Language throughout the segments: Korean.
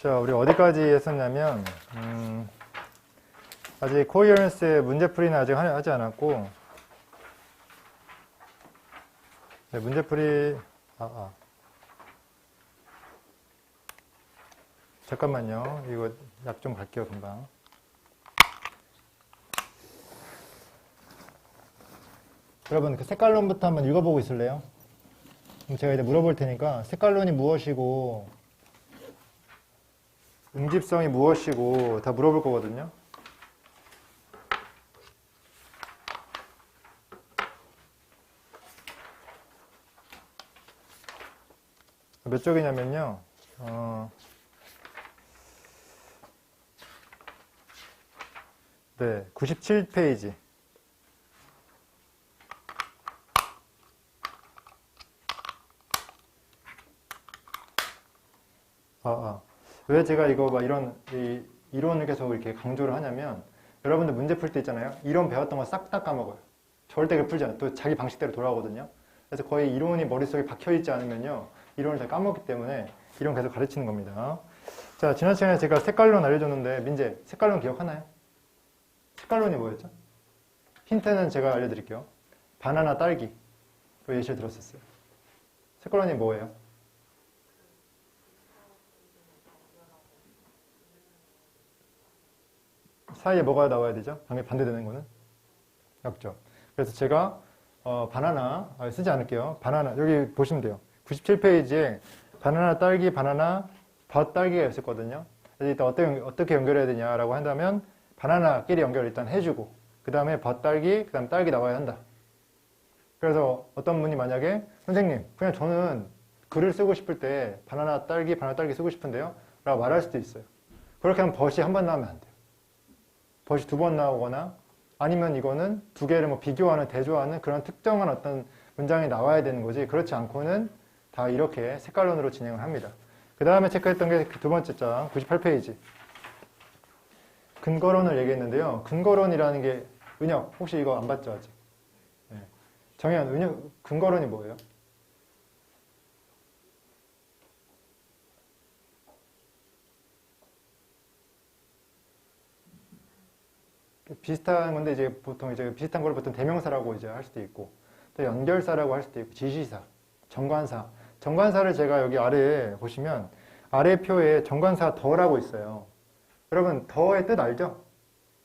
자, 우리 어디까지 했었냐면, 아직 코어런스의 문제풀이는 아직 하지 않았고, 네, 문제풀이, 잠깐만요. 이거 약 좀 갈게요, 금방. 여러분, 그 색깔론부터 한번 읽어보고 있을래요? 그럼 제가 이제 물어볼 테니까, 색깔론이 무엇이고, 응집성이 무엇이고, 다 물어볼 거거든요. 몇 쪽이냐면요. 네, 97페이지. 왜 제가 이거 막 이런 이론을 계속 이렇게 강조를 하냐면, 여러분들 문제 풀 때 있잖아요. 이론 배웠던 거 싹 다 까먹어요. 절대 그 풀지 않아요. 또 자기 방식대로 돌아오거든요. 그래서 거의 이론이 머릿속에 박혀있지 않으면요. 이론을 다 까먹기 때문에 이론 계속 가르치는 겁니다. 자, 지난 시간에 제가 색깔론 알려줬는데, 민재, 색깔론 기억하나요? 색깔론이 뭐였죠? 힌트는 제가 알려드릴게요. 바나나, 딸기. 그 예시를 들었었어요. 색깔론이 뭐예요? 사이에 뭐가 나와야 되죠? 방금 반대되는 거는? 없죠. 그래서 제가 바나나 쓰지 않을게요. 바나나 여기 보시면 돼요. 97페이지에 바나나, 딸기, 바나나, 밭, 딸기가 있었거든요. 그래서 일단 어떻게 연결해야 되냐라고 한다면 바나나끼리 연결을 일단 해주고 그 다음에 밭, 딸기, 그 다음 딸기 나와야 한다. 그래서 어떤 분이 만약에 선생님 그냥 저는 글을 쓰고 싶을 때 바나나, 딸기 쓰고 싶은데요 라고 말할 수도 있어요. 그렇게 하면 벗이 한 번 나오면 안 돼요. 벗이 두 번 나오거나 아니면 이거는 두 개를 뭐 비교하는, 대조하는 그런 특정한 어떤 문장이 나와야 되는 거지 그렇지 않고는 다 이렇게 색깔론으로 진행을 합니다. 그 다음에 체크했던 게 두 번째 장 98페이지 근거론을 얘기했는데요. 근거론이라는 게 은혁 혹시 이거 안 봤죠 아직? 네. 정현, 은혁 근거론이 뭐예요? 비슷한 건데 이제 보통 이제 비슷한 걸 보통 대명사라고 이제 할 수도 있고 또 연결사라고 할 수도 있고 지시사, 정관사. 정관사를 제가 여기 아래에 보시면 아래 표에 정관사 더라고 있어요. 여러분 더의 뜻 알죠?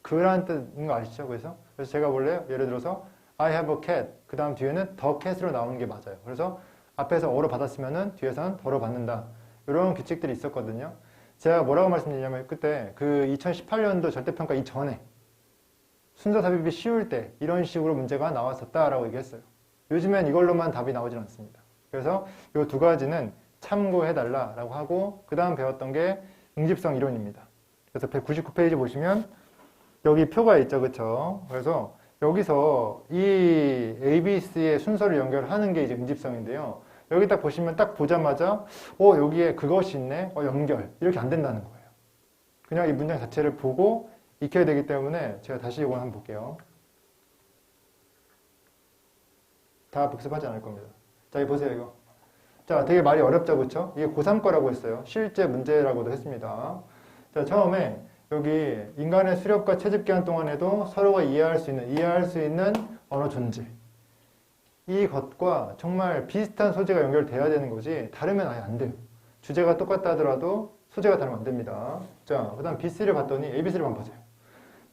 그라는 뜻인 거 아시죠? 그래서 제가 원래 예를 들어서 I have a cat 그 다음 뒤에는 the cat으로 나오는 게 맞아요. 그래서 앞에서 어로 받았으면은 뒤에서는 더로 받는다. 이런 규칙들이 있었거든요. 제가 뭐라고 말씀드리냐면 그때 그 2018년도 절대평가 이전에 순서 삽입이 쉬울 때 이런 식으로 문제가 나왔었다라고 얘기했어요. 요즘엔 이걸로만 답이 나오진 않습니다. 그래서 이 두 가지는 참고해달라라고 하고 그 다음 배웠던 게 응집성 이론입니다. 그래서 199페이지 보시면 여기 표가 있죠. 그쵸? 그래서 여기서 이 A, B, C의 순서를 연결하는 게 이제 응집성인데요. 여기 딱 보시면 딱 보자마자 여기에 그것이 있네? 연결. 이렇게 안 된다는 거예요. 그냥 이 문장 자체를 보고 익혀야 되기 때문에 제가 다시 이거 한번 볼게요. 다 복습하지 않을 겁니다. 자, 여기 보세요, 이거. 자, 되게 말이 어렵죠, 그쵸? 이게 고3 거라고 했어요. 실제 문제라고도 했습니다. 자, 처음에 여기 인간의 수렵과 채집 기간 동안에도 서로가 이해할 수 있는 언어 존재. 이것과 정말 비슷한 소재가 연결돼야 되는 거지, 다르면 아예 안 돼요. 주제가 똑같다 하더라도 소재가 다르면 안 됩니다. 자, 그 다음 BC를 봤더니 ABC를 한번 보세요.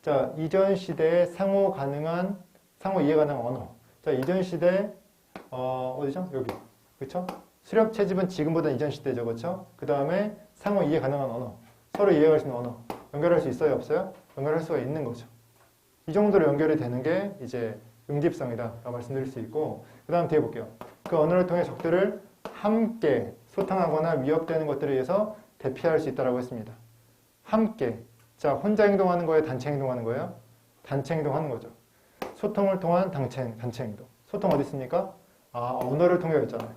자, 이전 시대에 상호 이해 가능한 언어. 자, 이전 시대, 어디죠? 여기. 그쵸? 수렵 채집은 지금보다 이전 시대죠. 그쵸? 그 다음에 상호 이해 가능한 언어. 서로 이해할 수 있는 언어. 연결할 수 있어요? 없어요? 연결할 수가 있는 거죠. 이 정도로 연결이 되는 게 이제 응집성이다. 라고 말씀드릴 수 있고, 그 다음 뒤에 볼게요. 그 언어를 통해 적들을 함께 소탕하거나 위협되는 것들에 의해서 대피할 수 있다고 했습니다. 함께. 자, 혼자 행동하는 거예요? 단체 행동하는 거예요? 단체 행동하는 거죠. 소통을 통한 단체 행동. 소통 어디 있습니까? 언어를 통해 있잖아요.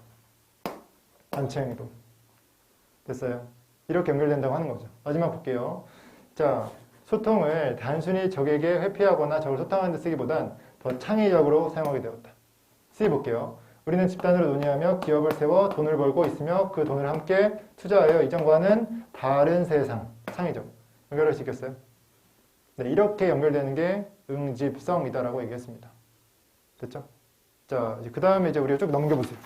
단체 행동. 됐어요? 이렇게 연결된다고 하는 거죠. 마지막 볼게요. 자, 소통을 단순히 적에게 회피하거나 적을 소탕하는 데 쓰기보단 더 창의적으로 사용하게 되었다. C 볼게요. 우리는 집단으로 논의하며 기업을 세워 돈을 벌고 있으며 그 돈을 함께 투자하여 이전과는 다른 세상, 상이죠. 연결할 수 있겠어요? 네, 이렇게 연결되는 게 응집성이다라고 얘기했습니다. 됐죠? 자, 그 다음에 이제 우리가 쭉 넘겨보세요.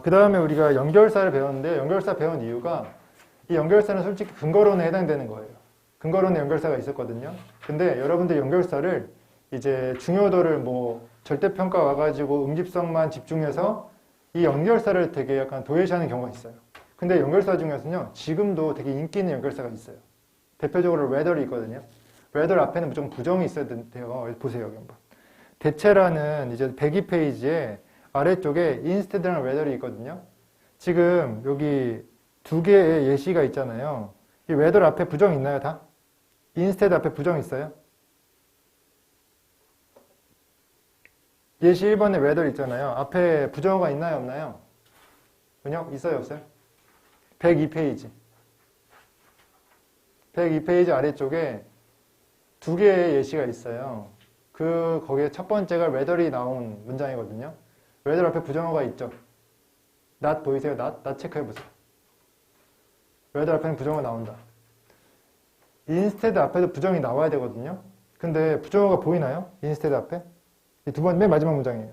그 다음에 우리가 연결사를 배웠는데, 연결사 배운 이유가 이 연결사는 솔직히 근거론에 해당되는 거예요. 근거론에 연결사가 있었거든요. 근데 여러분들 연결사를 이제 중요도를 뭐 절대평가 와가지고 응집성만 집중해서 이 연결사를 되게 약간 도외시하는 경우가 있어요. 근데 연결사 중에서는요, 지금도 되게 인기 있는 연결사가 있어요. 대표적으로 whether이 있거든요. whether 앞에는 무조건 부정이 있어야 돼요. 보세요, 여기 한번. 대체라는 이제 102페이지에 아래쪽에 instead랑 whether이 있거든요. 지금 여기 두 개의 예시가 있잖아요. 이 whether 앞에 부정 있나요, 다? instead 앞에 부정 있어요? 예시 1번에 whether 있잖아요. 앞에 부정어가 있나요, 없나요? 그냥 있어요, 없어요? 102페이지. 102페이지 아래쪽에 두 개의 예시가 있어요. 거기에 첫 번째가 whether이 나온 문장이거든요. whether 앞에 부정어가 있죠. not 보이세요? not 체크해보세요. whether 앞에는 부정어 나온다. instead 앞에도 부정이 나와야 되거든요. 근데 부정어가 보이나요? instead 앞에? 이 두 번, 맨 마지막 문장이에요.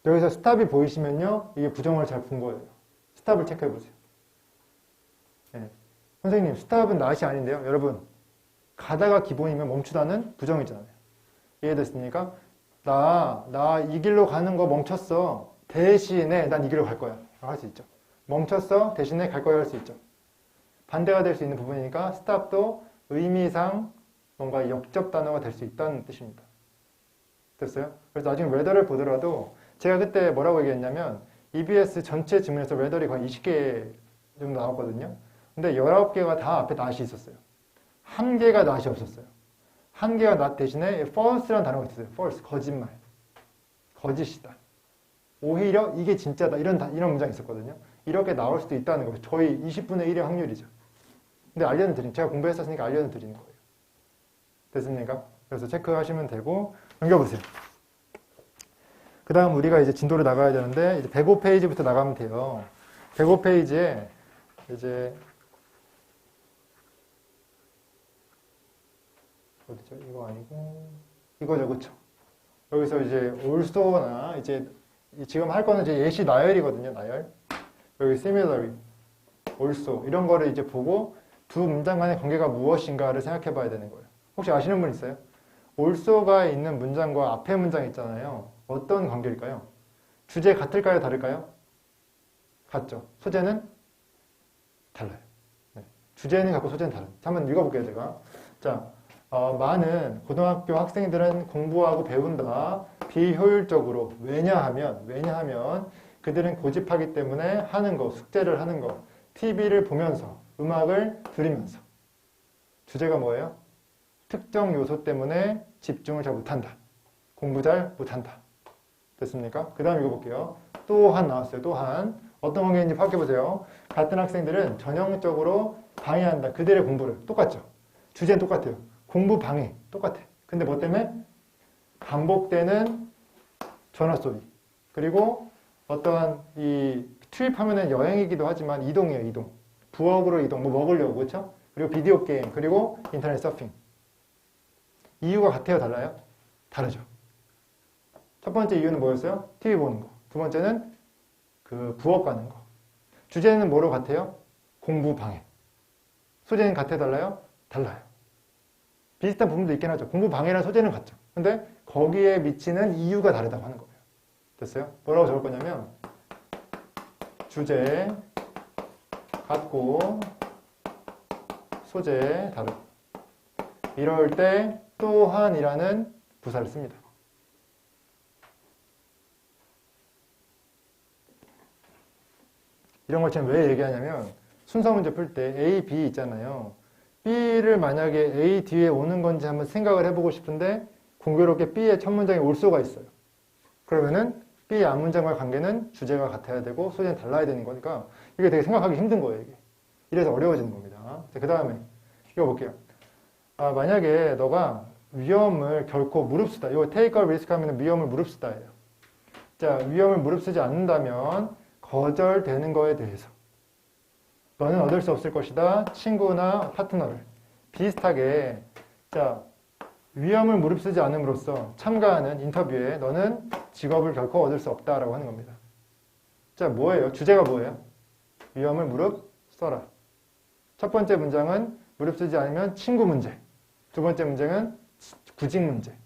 여기서 스탑이 보이시면요, 이게 부정어를 잘 본 거예요. 스탑을 체크해보세요. 네. 선생님, 스탑은 not이 아닌데요. 여러분, 가다가 기본이면 멈추다는 부정이잖아요. 이해됐습니까? 나 이 길로 가는 거 멈췄어. 대신에 난 이 길로 갈 거야. 할 수 있죠. 멈췄어. 대신에 갈 거야 할 수 있죠. 반대가 될 수 있는 부분이니까 스탑도 의미상 뭔가 역접 단어가 될 수 있다는 뜻입니다. 됐어요? 그래서 나중에 whether를 보더라도 제가 그때 뭐라고 얘기했냐면 EBS 전체 지문에서 whether이 거의 20개 정도 나왔거든요. 근데 19개가 다 앞에 not이 있었어요. 한 개가 not이 없었어요. 한 개가 not 대신에 false라는 단어가 있었어요. false, 거짓말. 거짓이다. 오히려 이게 진짜다. 이런 문장이 있었거든요. 이렇게 나올 수도 있다는 거예요. 거의 20분의 1의 확률이죠. 근데 제가 공부했었으니까 알려는 드리는 거예요. 됐습니까? 그래서 체크하시면 되고, 넘겨보세요. 그 다음 우리가 이제 진도를 나가야 되는데, 이제 105페이지부터 나가면 돼요. 105페이지에 이제, 어디죠? 이거 아니고, 이거죠, 그쵸? 여기서 이제 also나, 이제, 지금 할 거는 이제 예시 나열이거든요, 나열. 여기 similarly, also, 이런 거를 이제 보고, 두 문장 간의 관계가 무엇인가를 생각해 봐야 되는 거예요. 혹시 아시는 분 있어요? also가 있는 문장과 앞에 문장 있잖아요. 어떤 관계일까요? 주제 같을까요? 다를까요? 같죠. 소재는 달라요. 네. 주제는 같고 소재는 다른. 한번 읽어볼게요, 제가. 자, 많은 고등학교 학생들은 공부하고 배운다. 비효율적으로. 왜냐하면 그들은 고집하기 때문에 하는 거, 숙제를 하는 거, TV를 보면서, 음악을 들으면서. 주제가 뭐예요? 특정 요소 때문에 집중을 잘 못한다. 공부 잘 못한다. 됐습니까? 그 다음 읽어볼게요. 또한 나왔어요. 또한. 어떤 관계인지 파악해보세요. 같은 학생들은 전형적으로 방해한다. 그들의 공부를. 똑같죠? 주제는 똑같아요. 공부 방해. 똑같아. 근데 뭐 때문에? 반복되는 전화 소리. 그리고 어떠한 투입하면은 여행이기도 하지만 이동이에요. 이동. 부엌으로 이동. 뭐 먹으려고. 그렇죠? 그리고 비디오 게임. 그리고 인터넷 서핑. 이유가 같아요? 달라요? 다르죠. 첫 번째 이유는 뭐였어요? TV 보는 거. 두 번째는 부엌 가는 거. 주제는 뭐로 같아요? 공부 방해. 소재는 같아요? 달라요? 달라요. 비슷한 부분도 있긴 하죠. 공부 방해랑 소재는 같죠. 근데 거기에 미치는 이유가 다르다고 하는 거예요. 됐어요? 뭐라고 적을 거냐면 주제 같고 소재 다르고 이럴 때 또한이라는 부사를 씁니다. 이런 걸 지금 왜 얘기하냐면 순서 문제 풀 때 A, B 있잖아요. B를 만약에 A 뒤에 오는 건지 한번 생각을 해보고 싶은데 공교롭게 B의 첫 문장에 올 수가 있어요. 그러면은 B의 앞문장과 관계는 주제가 같아야 되고 소재는 달라야 되는 거니까 이게 되게 생각하기 힘든 거예요. 이게. 이래서 어려워지는 겁니다. 그 다음에 이거 볼게요. 만약에 너가 위험을 결코 무릅쓰다. 이거 take a risk 하면 위험을 무릅쓰다예요. 자, 위험을 무릅쓰지 않는다면 거절되는 거에 대해서 너는 얻을 수 없을 것이다. 친구나 파트너를 비슷하게 자 위험을 무릅쓰지 않음으로써 참가하는 인터뷰에 너는 직업을 결코 얻을 수 없다라고 하는 겁니다. 자, 뭐예요? 주제가 뭐예요? 위험을 무릅써라. 첫 번째 문장은 무릅쓰지 않으면 친구 문제. 두 번째 문제는 구직 문제.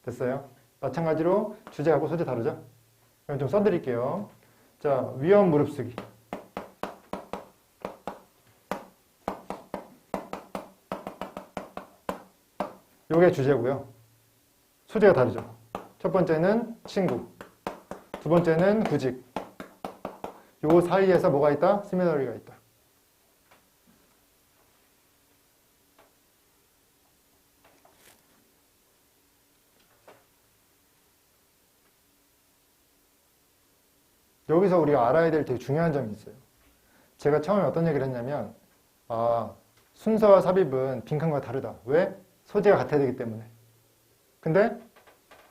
됐어요? 마찬가지로 주제하고 소재 다르죠? 그럼 좀 써드릴게요. 자, 위험 무릅쓰기. 요게 주제고요. 소재가 다르죠. 첫 번째는 친구. 두 번째는 구직. 요 사이에서 뭐가 있다? 시미너리가 있다. 여기서 우리가 알아야 될 되게 중요한 점이 있어요. 제가 처음에 어떤 얘기를 했냐면 순서와 삽입은 빈칸과 다르다. 왜? 소재가 같아야 되기 때문에. 근데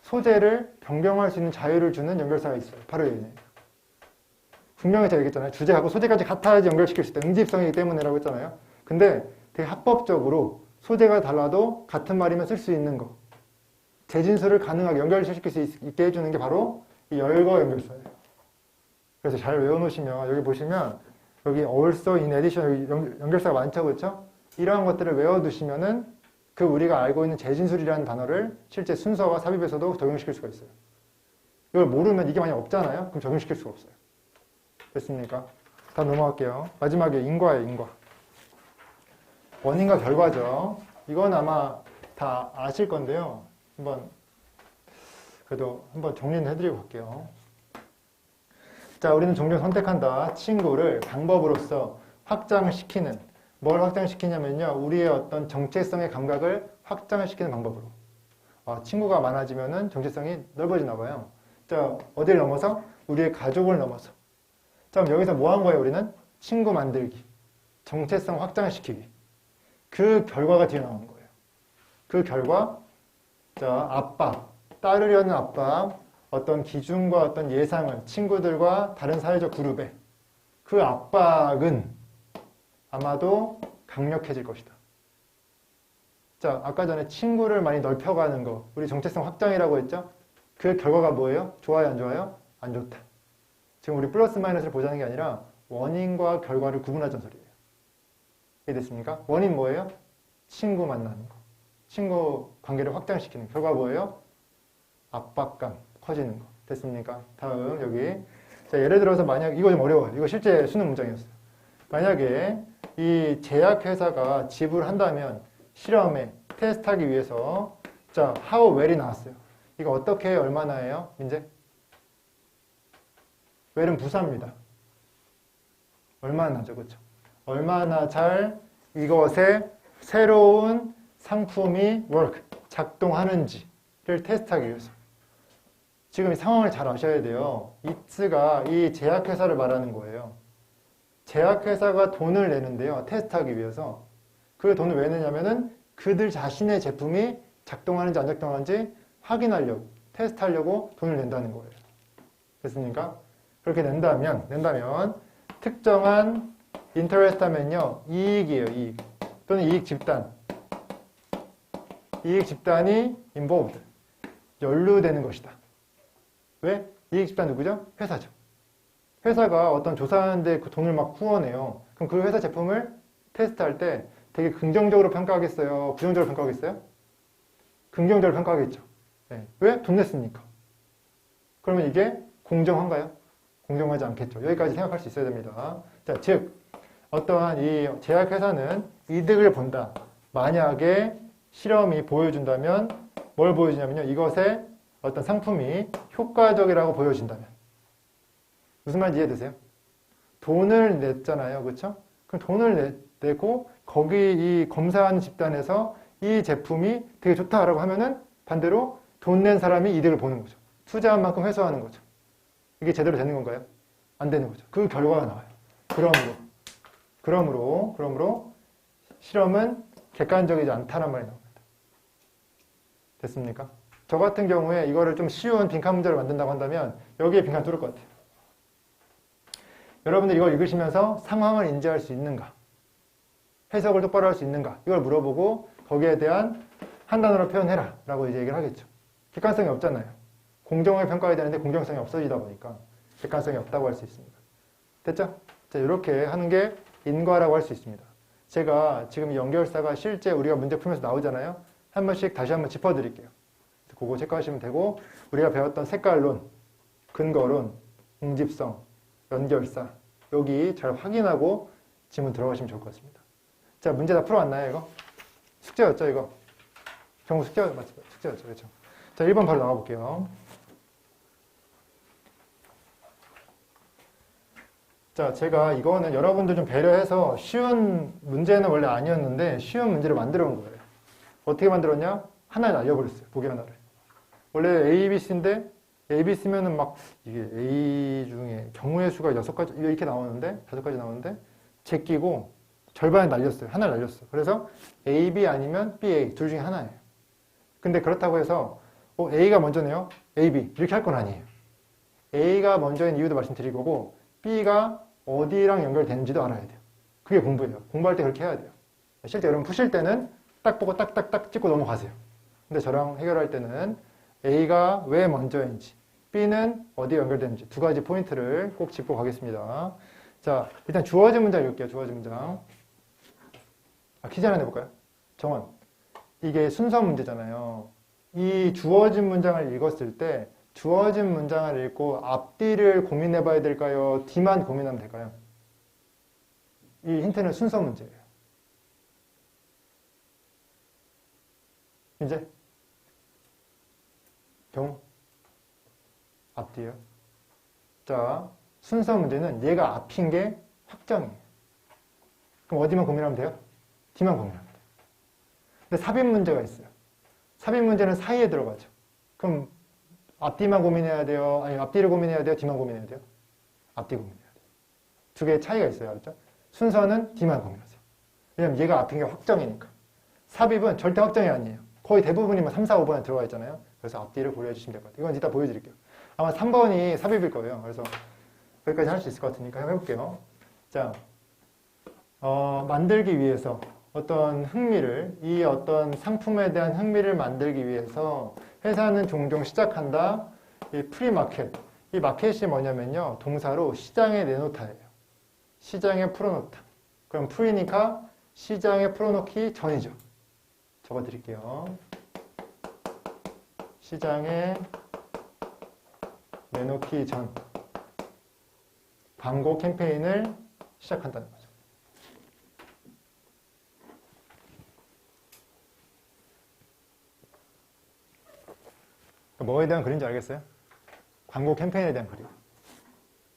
소재를 변경할 수 있는 자유를 주는 연결사가 있어요. 바로 얘네예요. 분명히 제가 얘기했잖아요. 주제하고 소재까지 같아야지 연결시킬 수 있다. 응집성이기 때문이라고 했잖아요. 근데 되게 합법적으로 소재가 달라도 같은 말이면 쓸 수 있는 거. 재진수를 가능하게 연결시킬 수 있게 해주는 게 바로 이 열거 연결사예요. 그래서 잘 외워놓으시면 여기 보시면 여기 also in addition 여기 연결사가 많죠. 그렇죠? 이러한 것들을 외워두시면은 그 우리가 알고 있는 재진술이라는 단어를 실제 순서와 삽입에서도 적용시킬 수가 있어요. 이걸 모르면 이게 만약 없잖아요. 그럼 적용시킬 수가 없어요. 됐습니까? 다음 넘어갈게요. 마지막에 인과예요. 인과. 원인과 결과죠. 이건 아마 다 아실 건데요. 그래도 한번 정리는 해드리고 갈게요. 자, 우리는 종종 선택한다. 친구를 방법으로서 확장시키는, 뭘 확장시키냐면요. 우리의 어떤 정체성의 감각을 확장시키는 방법으로. 친구가 많아지면은 정체성이 넓어지나 봐요. 자, 어디를 넘어서? 우리의 가족을 넘어서. 자, 그럼 여기서 뭐 한 거예요, 우리는? 친구 만들기. 정체성 확장시키기. 그 결과가 뒤에 나오는 거예요. 그 결과, 자, 압박. 따르려는 압박. 어떤 기준과 어떤 예상을 친구들과 다른 사회적 그룹에 그 압박은 아마도 강력해질 것이다. 자, 아까 전에 친구를 많이 넓혀가는 거 우리 정체성 확장이라고 했죠? 그 결과가 뭐예요? 좋아요, 안 좋아요? 안 좋다. 지금 우리 플러스 마이너스를 보자는 게 아니라 원인과 결과를 구분하자는 소리예요. 이해됐습니까? 원인 뭐예요? 친구 만나는 거. 친구 관계를 확장시키는 결과 뭐예요? 압박감 커지는 거. 됐습니까? 다음 여기. 자, 예를 들어서 만약 이거 좀 어려워요. 이거 실제 수능 문장이었어요. 만약에 이 제약회사가 지불한다면 실험에 테스트하기 위해서 자, how well이 나왔어요. 이거 어떻게 얼마나 해요? 민재? well은 부사입니다. 얼마나 나죠, 그렇죠? 얼마나 잘 이것에 새로운 상품이 work, 작동하는지를 테스트하기 위해서. 지금 이 상황을 잘 아셔야 돼요. it가 이 제약회사를 말하는 거예요. 제약회사가 돈을 내는데요. 테스트하기 위해서. 그 돈을 왜 내냐면은 그들 자신의 제품이 작동하는지 안 작동하는지 확인하려고, 테스트하려고 돈을 낸다는 거예요. 됐습니까? 그렇게 낸다면 특정한 인터레스트 하면요. 이익이에요. 이익. 또는 이익 집단. 이익 집단이 involved. 연루되는 것이다. 왜? 이익 집단 누구죠? 회사죠. 회사가 어떤 조사하는데 그 돈을 막 후원해요. 그럼 그 회사 제품을 테스트할 때 되게 긍정적으로 평가하겠어요? 부정적으로 평가하겠어요? 긍정적으로 평가하겠죠. 네. 왜? 돈 냈으니까. 그러면 이게 공정한가요? 공정하지 않겠죠. 여기까지 생각할 수 있어야 됩니다. 자, 즉 어떠한 이 제약회사는 이득을 본다. 만약에 실험이 보여준다면 뭘 보여주냐면요. 이것에 어떤 상품이 효과적이라고 보여진다면. 무슨 말인지 이해되세요? 돈을 냈잖아요. 그렇죠? 그럼 돈을 내고 거기 이 검사하는 집단에서 이 제품이 되게 좋다라고 하면은 반대로 돈 낸 사람이 이득을 보는 거죠. 투자한 만큼 회수하는 거죠. 이게 제대로 되는 건가요? 안 되는 거죠. 그 결과가 나와요. 그러므로 실험은 객관적이지 않다는 말이 나옵니다. 됐습니까? 저 같은 경우에 이거를 좀 쉬운 빈칸 문제를 만든다고 한다면 여기에 빈칸 뚫을 것 같아요. 여러분들 이걸 읽으시면서 상황을 인지할 수 있는가? 해석을 똑바로 할 수 있는가? 이걸 물어보고 거기에 대한 한 단어로 표현해라 라고 이제 얘기를 하겠죠. 객관성이 없잖아요. 공정하게 평가해야 되는데 공정성이 없어지다 보니까 객관성이 없다고 할 수 있습니다. 됐죠? 자, 이렇게 하는 게 인과라고 할 수 있습니다. 제가 지금 이 연결사가 실제 우리가 문제 풀면서 나오잖아요. 한 번씩 다시 한번 짚어드릴게요. 그거 체크하시면 되고 우리가 배웠던 색깔론, 근거론, 응집성, 연결사 여기 잘 확인하고 지문 들어가시면 좋을 것 같습니다. 자, 문제 다 풀어왔나요, 이거? 숙제였죠, 이거? 정우 숙제였죠, 그렇죠? 자, 1번 바로 나가볼게요. 자, 제가 이거는 여러분들 좀 배려해서 쉬운 문제는 원래 아니었는데 쉬운 문제를 만들어 온 거예요. 어떻게 만들었냐? 하나를 날려버렸어요. 보기 하나를. 원래 A, B, C인데 A, B 쓰면은 막 이게 A 중에 경우의 수가 6가지 이렇게 나오는데 5가지 나오는데 제끼고 절반을 날렸어요. 하나를 날렸어요. 그래서 A, B 아니면 B, A 둘 중에 하나예요. 근데 그렇다고 해서 A가 먼저네요. A, B 이렇게 할 건 아니에요. A가 먼저인 이유도 말씀드릴 거고 B가 어디랑 연결되는지도 알아야 돼요. 그게 공부예요. 공부할 때 그렇게 해야 돼요. 실제 여러분 푸실 때는 딱 보고 딱딱딱 찍고 넘어가세요. 근데 저랑 해결할 때는 A가 왜 먼저인지 B는 어디에 연결되는지 두 가지 포인트를 꼭 짚고 가겠습니다. 자, 일단 주어진 문장 읽을게요. 주어진 문장. 퀴즈 하나 내볼까요? 정원. 이게 순서 문제잖아요. 이 주어진 문장을 읽었을 때 주어진 문장을 읽고 앞뒤를 고민해 봐야 될까요? 뒤만 고민하면 될까요? 이 힌트는 순서 문제예요. 이제 경우 앞뒤요. 자, 순서 문제는 얘가 앞인 게 확정이에요. 그럼 어디만 고민하면 돼요? 뒤만 고민하면 돼요. 근데 삽입 문제가 있어요. 삽입 문제는 사이에 들어가죠. 그럼 앞뒤만 고민해야 돼요? 아니, 앞뒤를 고민해야 돼요? 뒤만 고민해야 돼요? 앞뒤 고민해야 돼요. 두 개의 차이가 있어요. 알죠? 순서는 뒤만 고민하세요. 왜냐면 얘가 앞인 게 확정이니까. 삽입은 절대 확정이 아니에요. 거의 대부분이 3, 4, 5번에 들어가 있잖아요. 그래서 앞뒤를 고려해 주시면 될 것 같아요. 이건 이따 보여드릴게요. 아마 3번이 삽입일 거예요. 그래서 여기까지 할 수 있을 것 같으니까 해볼게요. 자, 만들기 위해서 어떤 흥미를, 이 어떤 상품에 대한 흥미를 만들기 위해서 회사는 종종 시작한다. 이 프리마켓. 이 마켓이 뭐냐면요. 동사로 시장에 내놓다예요. 시장에 풀어놓다. 그럼 프리니까 시장에 풀어놓기 전이죠. 적어드릴게요. 시장에 내놓기 전 광고 캠페인을 시작한다는 거죠. 뭐에 대한 글인지 알겠어요? 광고 캠페인에 대한 글이에요.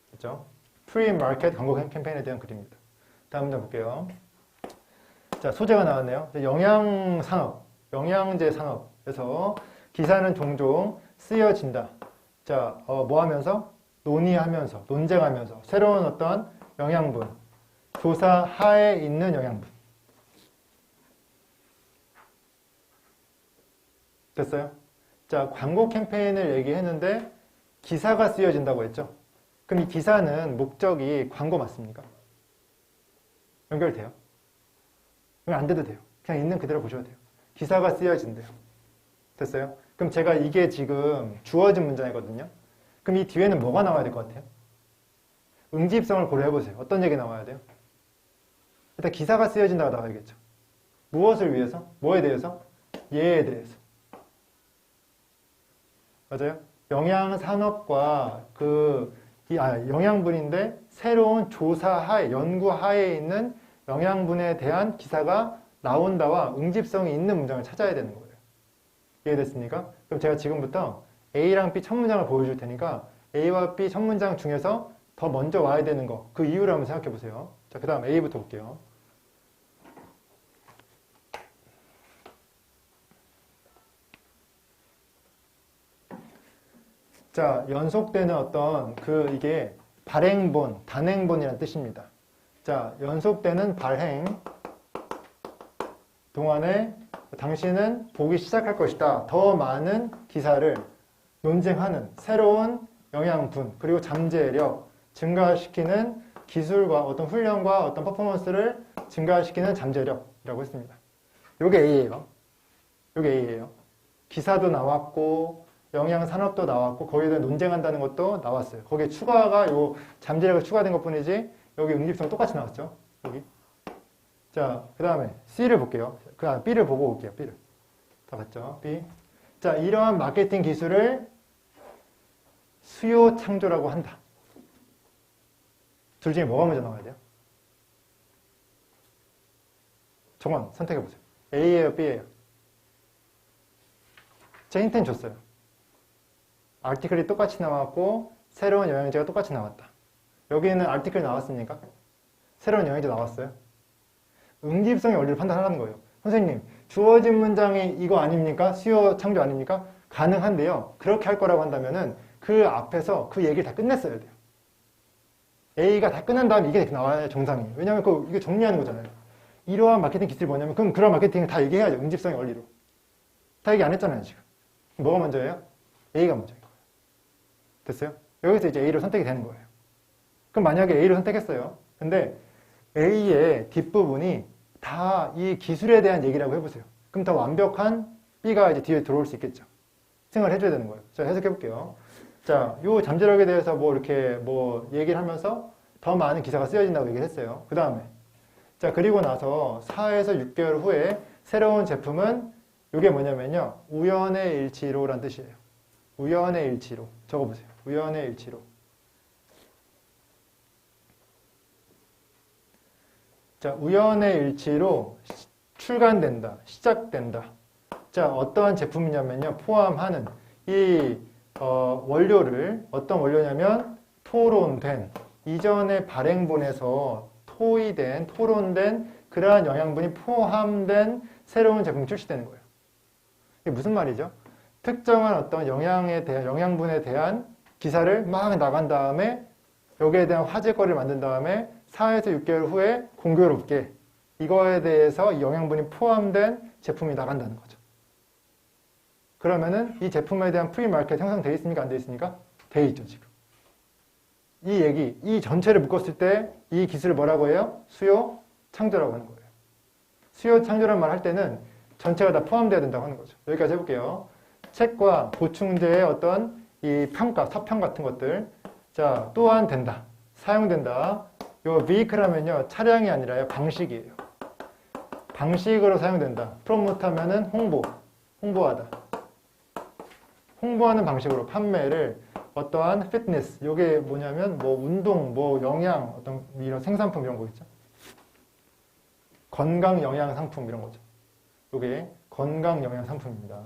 그렇죠? 프리마켓 광고 캠페인에 대한 글입니다. 다음 문제 볼게요. 자, 소재가 나왔네요. 영양산업, 영양제 산업에서 기사는 종종 쓰여진다. 자, 뭐 하면서? 논의하면서, 논쟁하면서 새로운 어떤 영양분, 조사 하에 있는 영양분. 됐어요? 자, 광고 캠페인을 얘기했는데 기사가 쓰여진다고 했죠? 그럼 이 기사는 목적이 광고 맞습니까? 연결돼요? 그럼 안 돼도 돼요. 그냥 있는 그대로 보셔도 돼요. 기사가 쓰여진대요. 됐어요? 그럼 제가 이게 지금 주어진 문장이거든요. 그럼 이 뒤에는 뭐가 나와야 될 것 같아요? 응집성을 고려해보세요. 어떤 얘기 나와야 돼요? 일단 기사가 쓰여진다고 나와야겠죠. 무엇을 위해서? 뭐에 대해서? 얘에 대해서. 맞아요? 영양산업과 영양분인데 새로운 조사하에, 연구하에 있는 영양분에 대한 기사가 나온다와 응집성이 있는 문장을 찾아야 되는 거예요. 이해됐습니까? 그럼 제가 지금부터 A랑 B 첫 문장을 보여줄 테니까 A와 B 첫 문장 중에서 더 먼저 와야 되는 거, 그 이유를 한번 생각해 보세요. 자, 그 다음 A부터 볼게요. 자, 연속되는 어떤 이게 발행본, 단행본이라는 뜻입니다. 자, 연속되는 발행, 동안에 당신은 보기 시작할 것이다. 더 많은 기사를 논쟁하는 새로운 영양분 그리고 잠재력 증가시키는 기술과 어떤 훈련과 어떤 퍼포먼스를 증가시키는 잠재력이라고 했습니다. 요게 A예요. 요게 A예요. 기사도 나왔고 영양산업도 나왔고 거기에 대해 논쟁한다는 것도 나왔어요. 거기에 추가가 요 잠재력이 추가된 것 뿐이지 여기 응집성 똑같이 나왔죠. 여기. 자, 그 다음에 C를 볼게요. 그 다음 B를 보고 올게요. B를. 다 봤죠? B. 자, 이러한 마케팅 기술을 수요 창조라고 한다. 둘 중에 뭐가 먼저 나와야 돼요? 정원 선택해보세요. A예요, B예요? 제 힌트는 줬어요. 아티클이 똑같이 나왔고 새로운 영양제가 똑같이 나왔다. 여기는 아티클이 나왔습니까? 새로운 영양제 나왔어요? 응집성의 원리를 판단하라는 거예요. 선생님, 주어진 문장이 이거 아닙니까? 수요 창조 아닙니까? 가능한데요. 그렇게 할 거라고 한다면은 그 앞에서 그 얘기를 다 끝냈어야 돼요. A가 다 끝난 다음에 이게 나와야 정상이에요. 왜냐면 이게 정리하는 거잖아요. 이러한 마케팅 기술이 뭐냐면 그럼 그런 마케팅을 다 얘기해야죠. 응집성의 원리로. 다 얘기 안 했잖아요, 지금. 뭐가 먼저예요? A가 먼저인 거예요. 됐어요? 여기서 이제 A를 선택이 되는 거예요. 그럼 만약에 A를 선택했어요. 근데 A의 뒷부분이 다 이 기술에 대한 얘기라고 해보세요. 그럼 더 완벽한 B가 이제 뒤에 들어올 수 있겠죠. 생각을 해줘야 되는 거예요. 자, 해석해 볼게요. 자, 요 잠재력에 대해서 이렇게 얘기를 하면서 더 많은 기사가 쓰여진다고 얘기를 했어요. 그 다음에. 자, 그리고 나서 4에서 6개월 후에 새로운 제품은 이게 뭐냐면요. 우연의 일치로라는 뜻이에요. 우연의 일치로. 적어보세요. 우연의 일치로. 자, 우연의 일치로 출간된다. 시작된다. 자, 어떠한 제품이냐면요. 포함하는 이 원료를 어떤 원료냐면 토론된 이전의 발행본에서 토의된 토론된 그러한 영양분이 포함된 새로운 제품이 출시되는 거예요. 이게 무슨 말이죠? 특정한 어떤 영양분에 대한 기사를 막 나간 다음에 여기에 대한 화제거리를 만든 다음에 4에서 6개월 후에 공교롭게 이거에 대해서 이 영양분이 포함된 제품이 나간다는 거죠. 그러면은 이 제품에 대한 프리마켓 형성되어 있습니까? 안 되어 있습니까? 되어 있죠, 지금. 이 전체를 묶었을 때 이 기술을 뭐라고 해요? 수요 창조라고 하는 거예요. 수요 창조란 말 할 때는 전체가 다 포함되어야 된다고 하는 거죠. 여기까지 해볼게요. 책과 보충제의 어떤 이 평가, 서평 같은 것들. 자, 또한 된다. 사용된다. 요 vehicle 하면요. 차량이 아니라요. 방식이에요. 방식으로 사용된다. promote 하면은 홍보하다. 홍보하는 방식으로 판매를 어떠한 피트니스, 요게 뭐냐면 운동, 영양, 어떤 이런 생산품 이런 거 있죠. 건강 영양 상품 이런 거죠. 요게 건강 영양 상품입니다.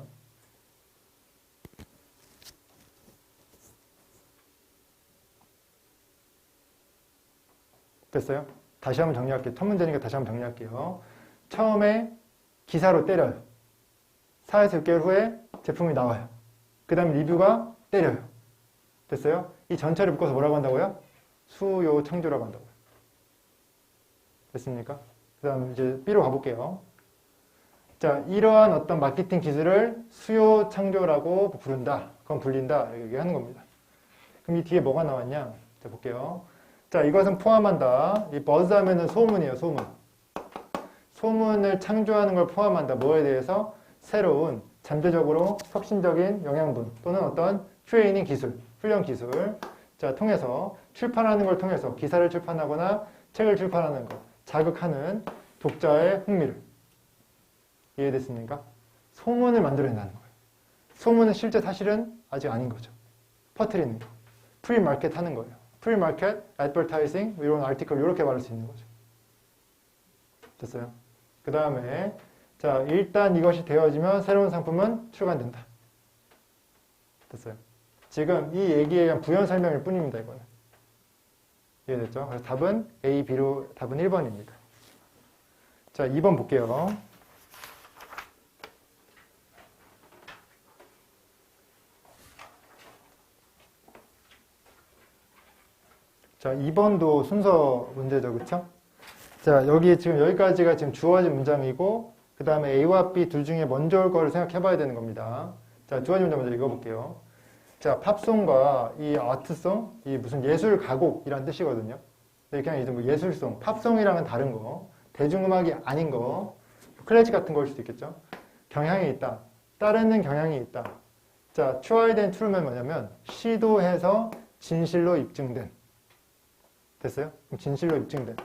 됐어요? 다시 한번 정리할게요. 첫 문제니까 다시 한번 정리할게요. 처음에 기사로 때려요. 4에서 6개월 후에 제품이 나와요. 그 다음에 리뷰가 때려요. 됐어요? 이 전체를 묶어서 뭐라고 한다고요? 수요 창조라고 한다고요. 됐습니까? 그 다음 이제 B로 가볼게요. 자, 이러한 어떤 마케팅 기술을 수요 창조라고 부른다. 그건 불린다. 이렇게 얘기하는 겁니다. 그럼 이 뒤에 뭐가 나왔냐? 자, 볼게요. 자, 이것은 포함한다. 이 버즈 하면은 소문이에요, 소문. 소문을 창조하는 걸 포함한다. 뭐에 대해서? 새로운, 잠재적으로 혁신적인 영양분 또는 어떤 트레이닝 기술, 훈련 기술. 자, 통해서 출판하는 걸 통해서 기사를 출판하거나 책을 출판하는 것, 자극하는 독자의 흥미를. 이해됐습니까? 소문을 만들어낸다는 거예요. 소문은 실제 사실은 아직 아닌 거죠. 퍼뜨리는 거. 프리마켓 하는 거예요. 프리마켓, 애드버타이징, 이런 아티클 이렇게 말할 수 있는 거죠. 됐어요? 그 다음에 자, 일단 이것이 되어지면 새로운 상품은 출간된다. 됐어요? 지금 이 얘기에 의한 부연 설명일 뿐입니다. 이거는. 이해됐죠? 그래서 답은 A, B로 답은 1번입니다. 자, 2번 볼게요. 자, 2번도 순서 문제죠. 그쵸? 자, 여기 지금 여기까지가 지금 주어진 문장이고 그 다음에 A와 B 둘 중에 먼저 올 거를 생각해 봐야 되는 겁니다. 자, 두 가지 문제 먼저 읽어볼게요. 자, 팝송과 이 아트송, 이 무슨 예술 가곡이란 뜻이거든요. 그냥 이제 뭐 예술송, 팝송이랑은 다른 거, 대중음악이 아닌 거, 클래식 같은 거일 수도 있겠죠. 경향이 있다. 따르는 경향이 있다. 자, tried and true면 뭐냐면 시도해서 진실로 입증된. 됐어요? 그럼 진실로 입증된.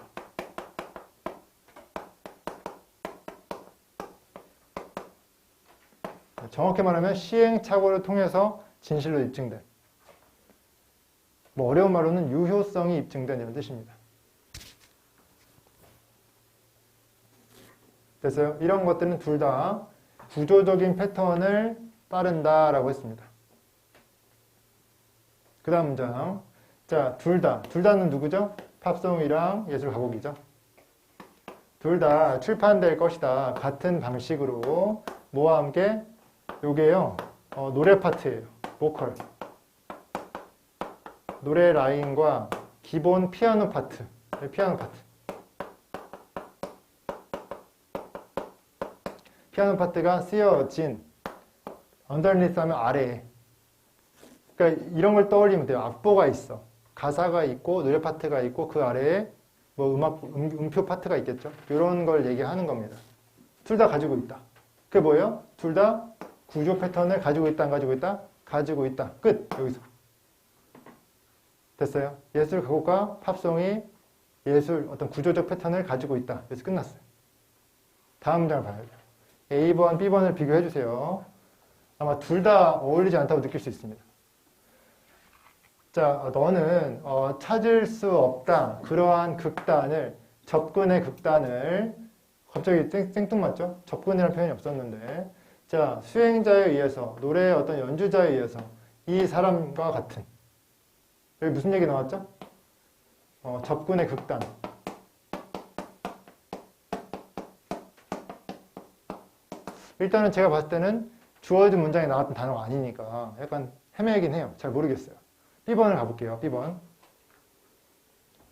정확히 말하면 시행착오를 통해서 진실로 입증된. 뭐 어려운 말로는 유효성이 입증된 이런 뜻입니다. 됐어요? 이런 것들은 둘 다 구조적인 패턴을 따른다라고 했습니다. 그 다음 문장. 자, 둘 다는 누구죠? 팝송이랑 예술 가곡이죠. 둘 다 출판될 것이다. 같은 방식으로 뭐와 함께? 요게요. 노래 파트예요. 보컬. 노래 라인과 기본 피아노 파트. 피아노 파트. 피아노 파트가 쓰여진 underneath 하면 아래에. 그러니까 이런 걸 떠올리면 돼요. 악보가 있어. 가사가 있고 노래 파트가 있고 그 아래에 뭐 음표 파트가 있겠죠. 이런 걸 얘기하는 겁니다. 둘 다 가지고 있다. 그게 뭐예요? 둘 다 구조 패턴을 가지고 있다, 안 가지고 있다? 가지고 있다. 끝. 여기서. 됐어요? 예술 가곡과 팝송이 예술 어떤 구조적 패턴을 가지고 있다. 그래서 끝났어요. 다음 문장을 봐야 돼요. A번, B번을 비교해 주세요. 아마 둘 다 어울리지 않다고 느낄 수 있습니다. 자, 너는 찾을 수 없다. 그러한 극단을, 접근의 극단을, 갑자기 생뚱맞죠? 접근이라는 표현이 없었는데, 자, 수행자에 의해서, 노래의 어떤 연주자에 의해서 이 사람과 같은, 여기 무슨 얘기 나왔죠? 접근의 극단. 일단은 제가 봤을 때는 주어진 문장에 나왔던 단어가 아니니까 약간 헤매긴 해요. 잘 모르겠어요. B번을 가볼게요. B번.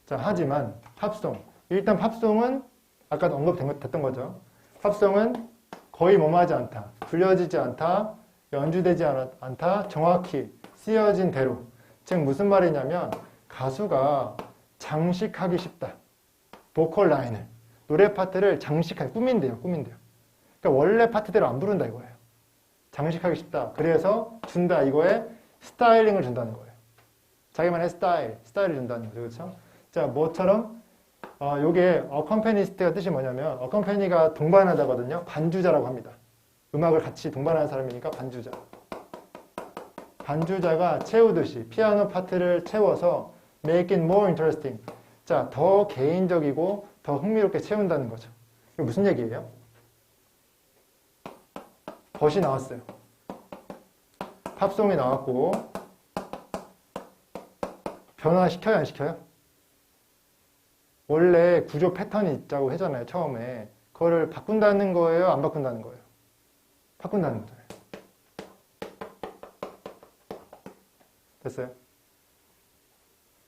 자, 하지만 팝송. 일단 팝송은 아까 언급됐던 거죠. 팝송은 거의 뭐뭐하지 않다. 불려지지 않다. 연주되지 않다. 정확히 쓰여진 대로. 즉 무슨 말이냐면 가수가 장식하기 쉽다. 보컬 라인을. 노래 파트를 장식하기, 꾸민대요. 꾸민대요. 그러니까 원래 파트대로 안 부른다 이거예요. 장식하기 쉽다. 그래서 준다. 이거에 스타일링을 준다는 거예요. 자기만의 스타일을 준다는 거죠. 그렇죠? 자, 뭐처럼 요게 어컴패니스트가 뜻이 뭐냐면 어컴패니가 동반하다거든요. 반주자라고 합니다. 음악을 같이 동반하는 사람이니까 반주자. 반주자가 채우듯이 피아노 파트를 채워서 make it more interesting. 자, 더 개인적이고 더 흥미롭게 채운다는 거죠. 이게 무슨 얘기예요? 벗이 나왔어요. 팝송이 나왔고 변화시켜요, 안 시켜요? 원래 구조 패턴이 있다고 했잖아요, 처음에. 그거를 바꾼다는 거예요, 안 바꾼다는 거예요? 바꾼다는 거잖아요. 됐어요?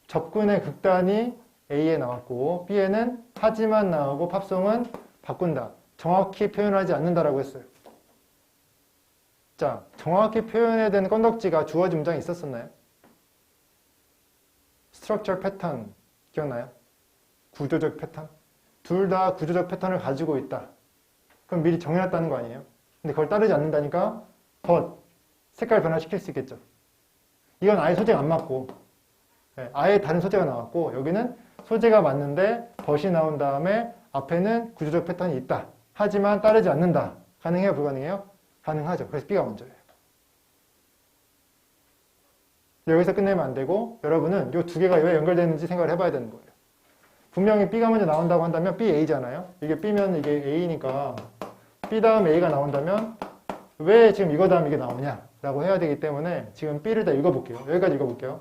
접근의 극단이 A에 나왔고 B에는 하지만 나오고 팝송은 바꾼다. 정확히 표현하지 않는다라고 했어요. 자, 정확히 표현해야 되는 건덕지가 주어진 문장이 있었었나요? 스트럭처 패턴 기억나요? 구조적 패턴? 둘 다 구조적 패턴을 가지고 있다. 그럼 미리 정해놨다는 거 아니에요? 근데 그걸 따르지 않는다니까 색깔 변화시킬 수 있겠죠. 이건 아예 소재가 안 맞고 아예 다른 소재가 나왔고 여기는 소재가 맞는데 벗이 나온 다음에 앞에는 구조적 패턴이 있다. 하지만 따르지 않는다. 가능해요? 불가능해요? 가능하죠. 그래서 B가 먼저예요. 여기서 끝내면 안 되고 여러분은 이 두 개가 왜 연결되는지 생각을 해봐야 되는 거예요. 분명히 B가 먼저 나온다고 한다면 B, A잖아요. 이게 B면 이게 A니까 B 다음 A가 나온다면 왜 지금 이거 다음 이게 나오냐라고 해야 되기 때문에 지금 B를 다 읽어볼게요. 여기까지 읽어볼게요.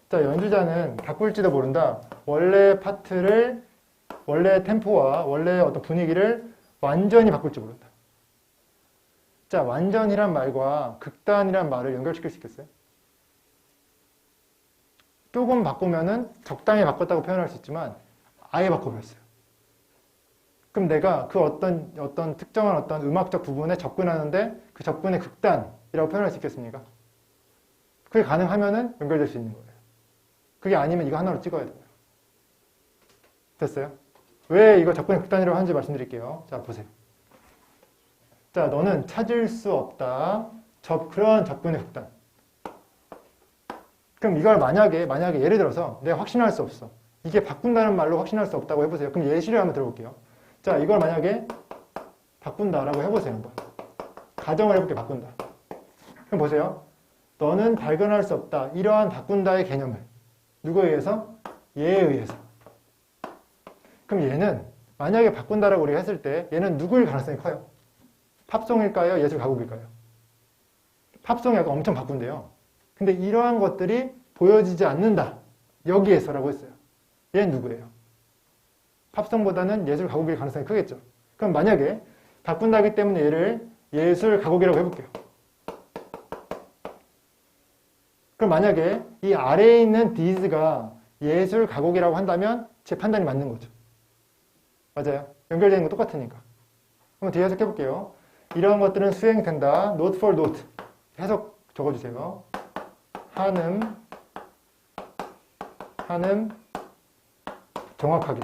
자, 연주자는 바꿀지도 모른다. 원래 파트를 원래 템포와 원래 어떤 분위기를 완전히 바꿀지 모른다. 자, 완전이란 말과 극단이란 말을 연결시킬 수 있겠어요? 조금 바꾸면은 적당히 바꿨다고 표현할 수 있지만 아예 바꿔버렸어요. 그럼 내가 그 어떤 특정한 어떤 음악적 부분에 접근하는데 그 접근의 극단이라고 표현할 수 있겠습니까? 그게 가능하면은 연결될 수 있는 거예요. 그게 아니면 이거 하나로 찍어야 돼요. 됐어요? 왜 이거 접근의 극단이라고 하는지 말씀드릴게요. 자, 보세요. 자, 너는 찾을 수 없다. 그런 접근의 극단. 그럼 이걸 만약에 예를 들어서 내가 확신할 수 없어. 이게 바꾼다는 말로 확신할 수 없다고 해보세요. 그럼 예시를 한번 들어볼게요. 자, 이걸 만약에 바꾼다라고 해보세요. 한번. 가정을 해볼게, 바꾼다. 그럼 보세요. 너는 발견할 수 없다. 이러한 바꾼다의 개념을. 누구에 의해서? 얘에 의해서. 그럼 얘는 만약에 바꾼다라고 우리가 했을 때 얘는 누구일 가능성이 커요? 팝송일까요? 예술 가곡일까요? 팝송이 약간 엄청 바꾼대요. 근데 이러한 것들이 보여지지 않는다. 여기에서라고 했어요. 얘는 누구예요? 팝송보다는 예술 가곡일 가능성이 크겠죠. 그럼 만약에 바꾼다기 때문에 얘를 예술 가곡이라고 해볼게요. 그럼 만약에 이 아래에 있는 thies가 예술 가곡이라고 한다면 제 판단이 맞는 거죠. 맞아요. 연결되는 건 똑같으니까. 한번 뒤에 해석해볼게요. 이러한 것들은 수행된다. Note for note. 해석 적어주세요. 한음, 정확하게.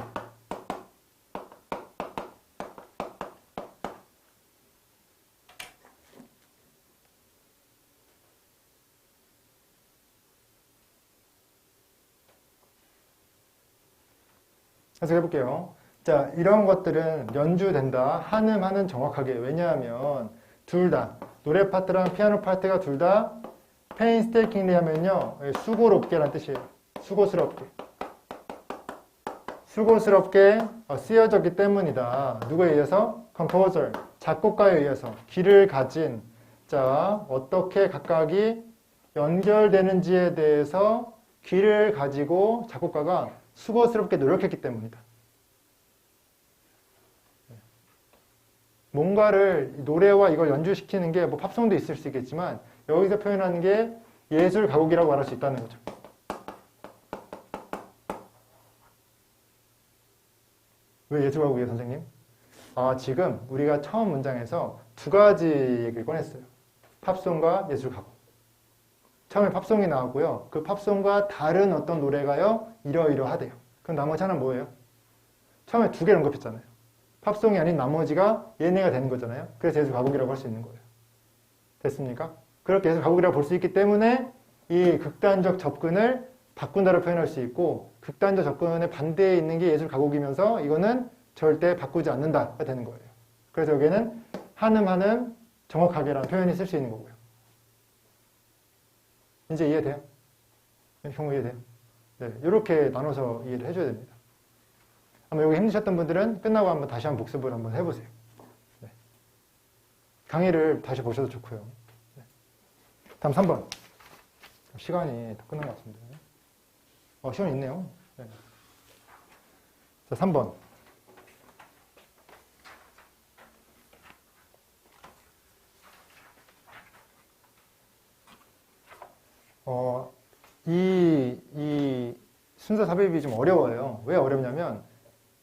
해석해볼게요. 자, 이런 것들은 연주된다. 한음 정확하게. 왜냐하면 둘 다, 노래 파트랑 피아노 파트가 둘 다 painstakingly 하면요. 수고롭게라는 뜻이에요. 수고스럽게 쓰여졌기 때문이다. 누구에 의해서? composer, 작곡가에 의해서. 귀를 가진, 자, 어떻게 각각이 연결되는지에 대해서 귀를 가지고 작곡가가 수고스럽게 노력했기 때문이다. 뭔가를 노래와 이걸 연주시키는 게 뭐 팝송도 있을 수 있겠지만 여기서 표현하는 게 예술 가곡이라고 말할 수 있다는 거죠. 왜 예술 가곡이에요, 선생님? 지금 우리가 처음 문장에서 두 가지 얘기를 꺼냈어요. 팝송과 예술 가곡. 처음에 팝송이 나왔고요. 그 팝송과 다른 어떤 노래가요, 이러이러하대요. 그럼 나머지 하나는 뭐예요? 처음에 두 개를 언급했잖아요. 팝송이 아닌 나머지가 얘네가 되는 거잖아요. 그래서 예술 가곡이라고 할 수 있는 거예요. 됐습니까? 그렇게 예술 가곡이라고 볼 수 있기 때문에 이 극단적 접근을 바꾼다로 표현할 수 있고 극단적 접근의 반대에 있는 게 예술 가곡이면서 이거는 절대 바꾸지 않는다가 되는 거예요. 그래서 여기에는 한음 정확하게라는 표현이 쓸 수 있는 거고요. 이제 이해돼요? 경우 이해돼요? 네, 이렇게 나눠서 이해를 해줘야 됩니다. 아마 여기 힘드셨던 분들은 끝나고 한번 다시 한번 복습을 한번 해보세요. 네. 강의를 다시 보셔도 좋고요. 네. 다음 3번. 시간이 다 끝난 것 같은데. 시간 있네요. 네. 자, 3번. 이 순서 삽입이 좀 어려워요. 왜 어렵냐면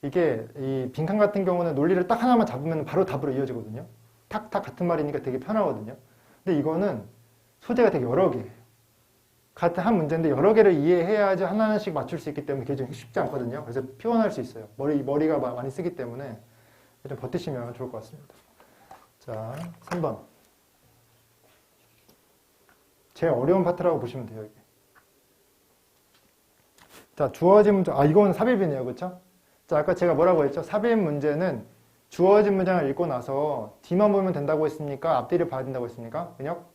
이게 이 빈칸 같은 경우는 논리를 딱 하나만 잡으면 바로 답으로 이어지거든요. 탁탁 같은 말이니까 되게 편하거든요. 근데 이거는 소재가 되게 여러 개예요. 같은 한 문제인데 여러 개를 이해해야지 하나씩 맞출 수 있기 때문에 그게 좀 쉽지 않거든요. 그래서 피곤할 수 있어요. 머리가 많이 쓰기 때문에 좀 버티시면 좋을 것 같습니다. 자, 3번. 제일 어려운 파트라고 보시면 돼요, 이게. 자, 주어진 문장. 이건 삽입이네요. 그렇죠? 자, 아까 제가 뭐라고 했죠? 삽입 문제는 주어진 문장을 읽고 나서 뒤만 보면 된다고 했습니까? 앞뒤를 봐야 된다고 했습니까? 은혁?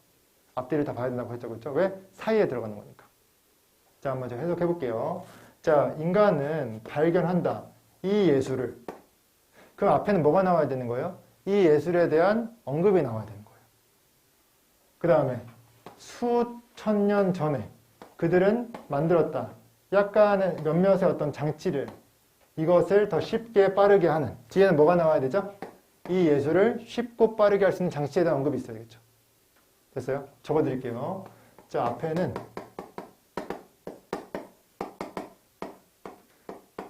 앞뒤를 다 봐야 된다고 했죠. 그렇죠? 왜? 사이에 들어가는 거니까. 자, 한번 제가 해석해 볼게요. 자, 인간은 발견한다. 이 예술을. 그럼 앞에는 뭐가 나와야 되는 거예요? 이 예술에 대한 언급이 나와야 되는 거예요. 그 다음에 수천 년 전에 그들은 만들었다. 약간의 몇몇의 어떤 장치를 이것을 더 쉽게 빠르게 하는 뒤에는 뭐가 나와야 되죠? 이 예술을 쉽고 빠르게 할 수 있는 장치에 대한 언급이 있어야겠죠. 됐어요? 적어드릴게요. 자, 앞에는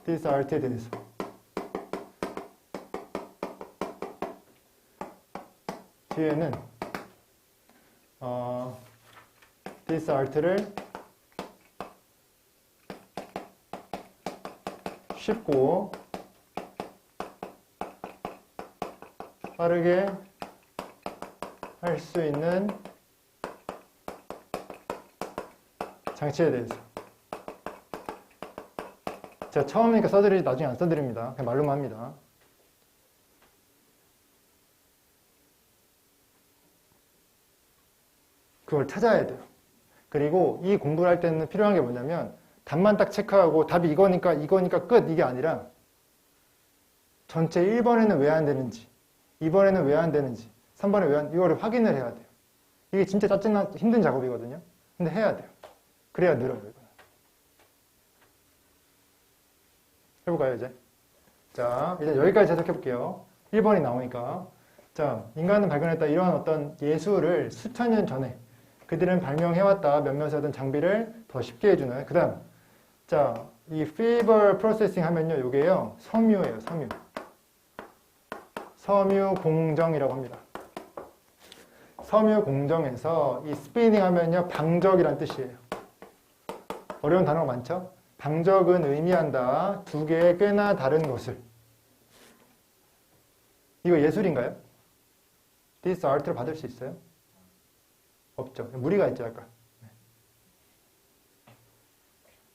this art에 대해서 뒤에는 this art를 쉽고 빠르게 할 수 있는 장치에 대해서. 제가 처음이니까 써드리지 나중에 안 써드립니다. 그냥 말로만 합니다. 그걸 찾아야 돼요. 그리고 이 공부를 할 때는 필요한 게 뭐냐면 답만 딱 체크하고 답이 이거니까 끝 이게 아니라 전체 1번에는 왜 안 되는지 2번에는 왜 안 되는지 3번에 왜 안 이거를 확인을 해야 돼요. 이게 진짜 짜증나 힘든 작업이거든요. 근데 해야 돼요. 그래야 늘어요. 이거는. 해볼까요 이제? 자 일단 여기까지 해석해 볼게요. 1번이 나오니까 자 인간은 발견했다 이러한 어떤 예술을 수천 년 전에 그들은 발명해왔다 몇몇의 어떤 장비를 더 쉽게 해주는 그 다음 자 이 fever processing 하면요 요게요 섬유예요. 섬유 공정이라고 합니다. 섬유 공정에서 이 스피닝 하면요 방적이란 뜻이에요. 어려운 단어가 많죠? 방적은 의미한다 두 개의 꽤나 다른 것을. 이거 예술인가요? This art를 받을 수 있어요? 없죠. 무리가 있죠, 약간. 네.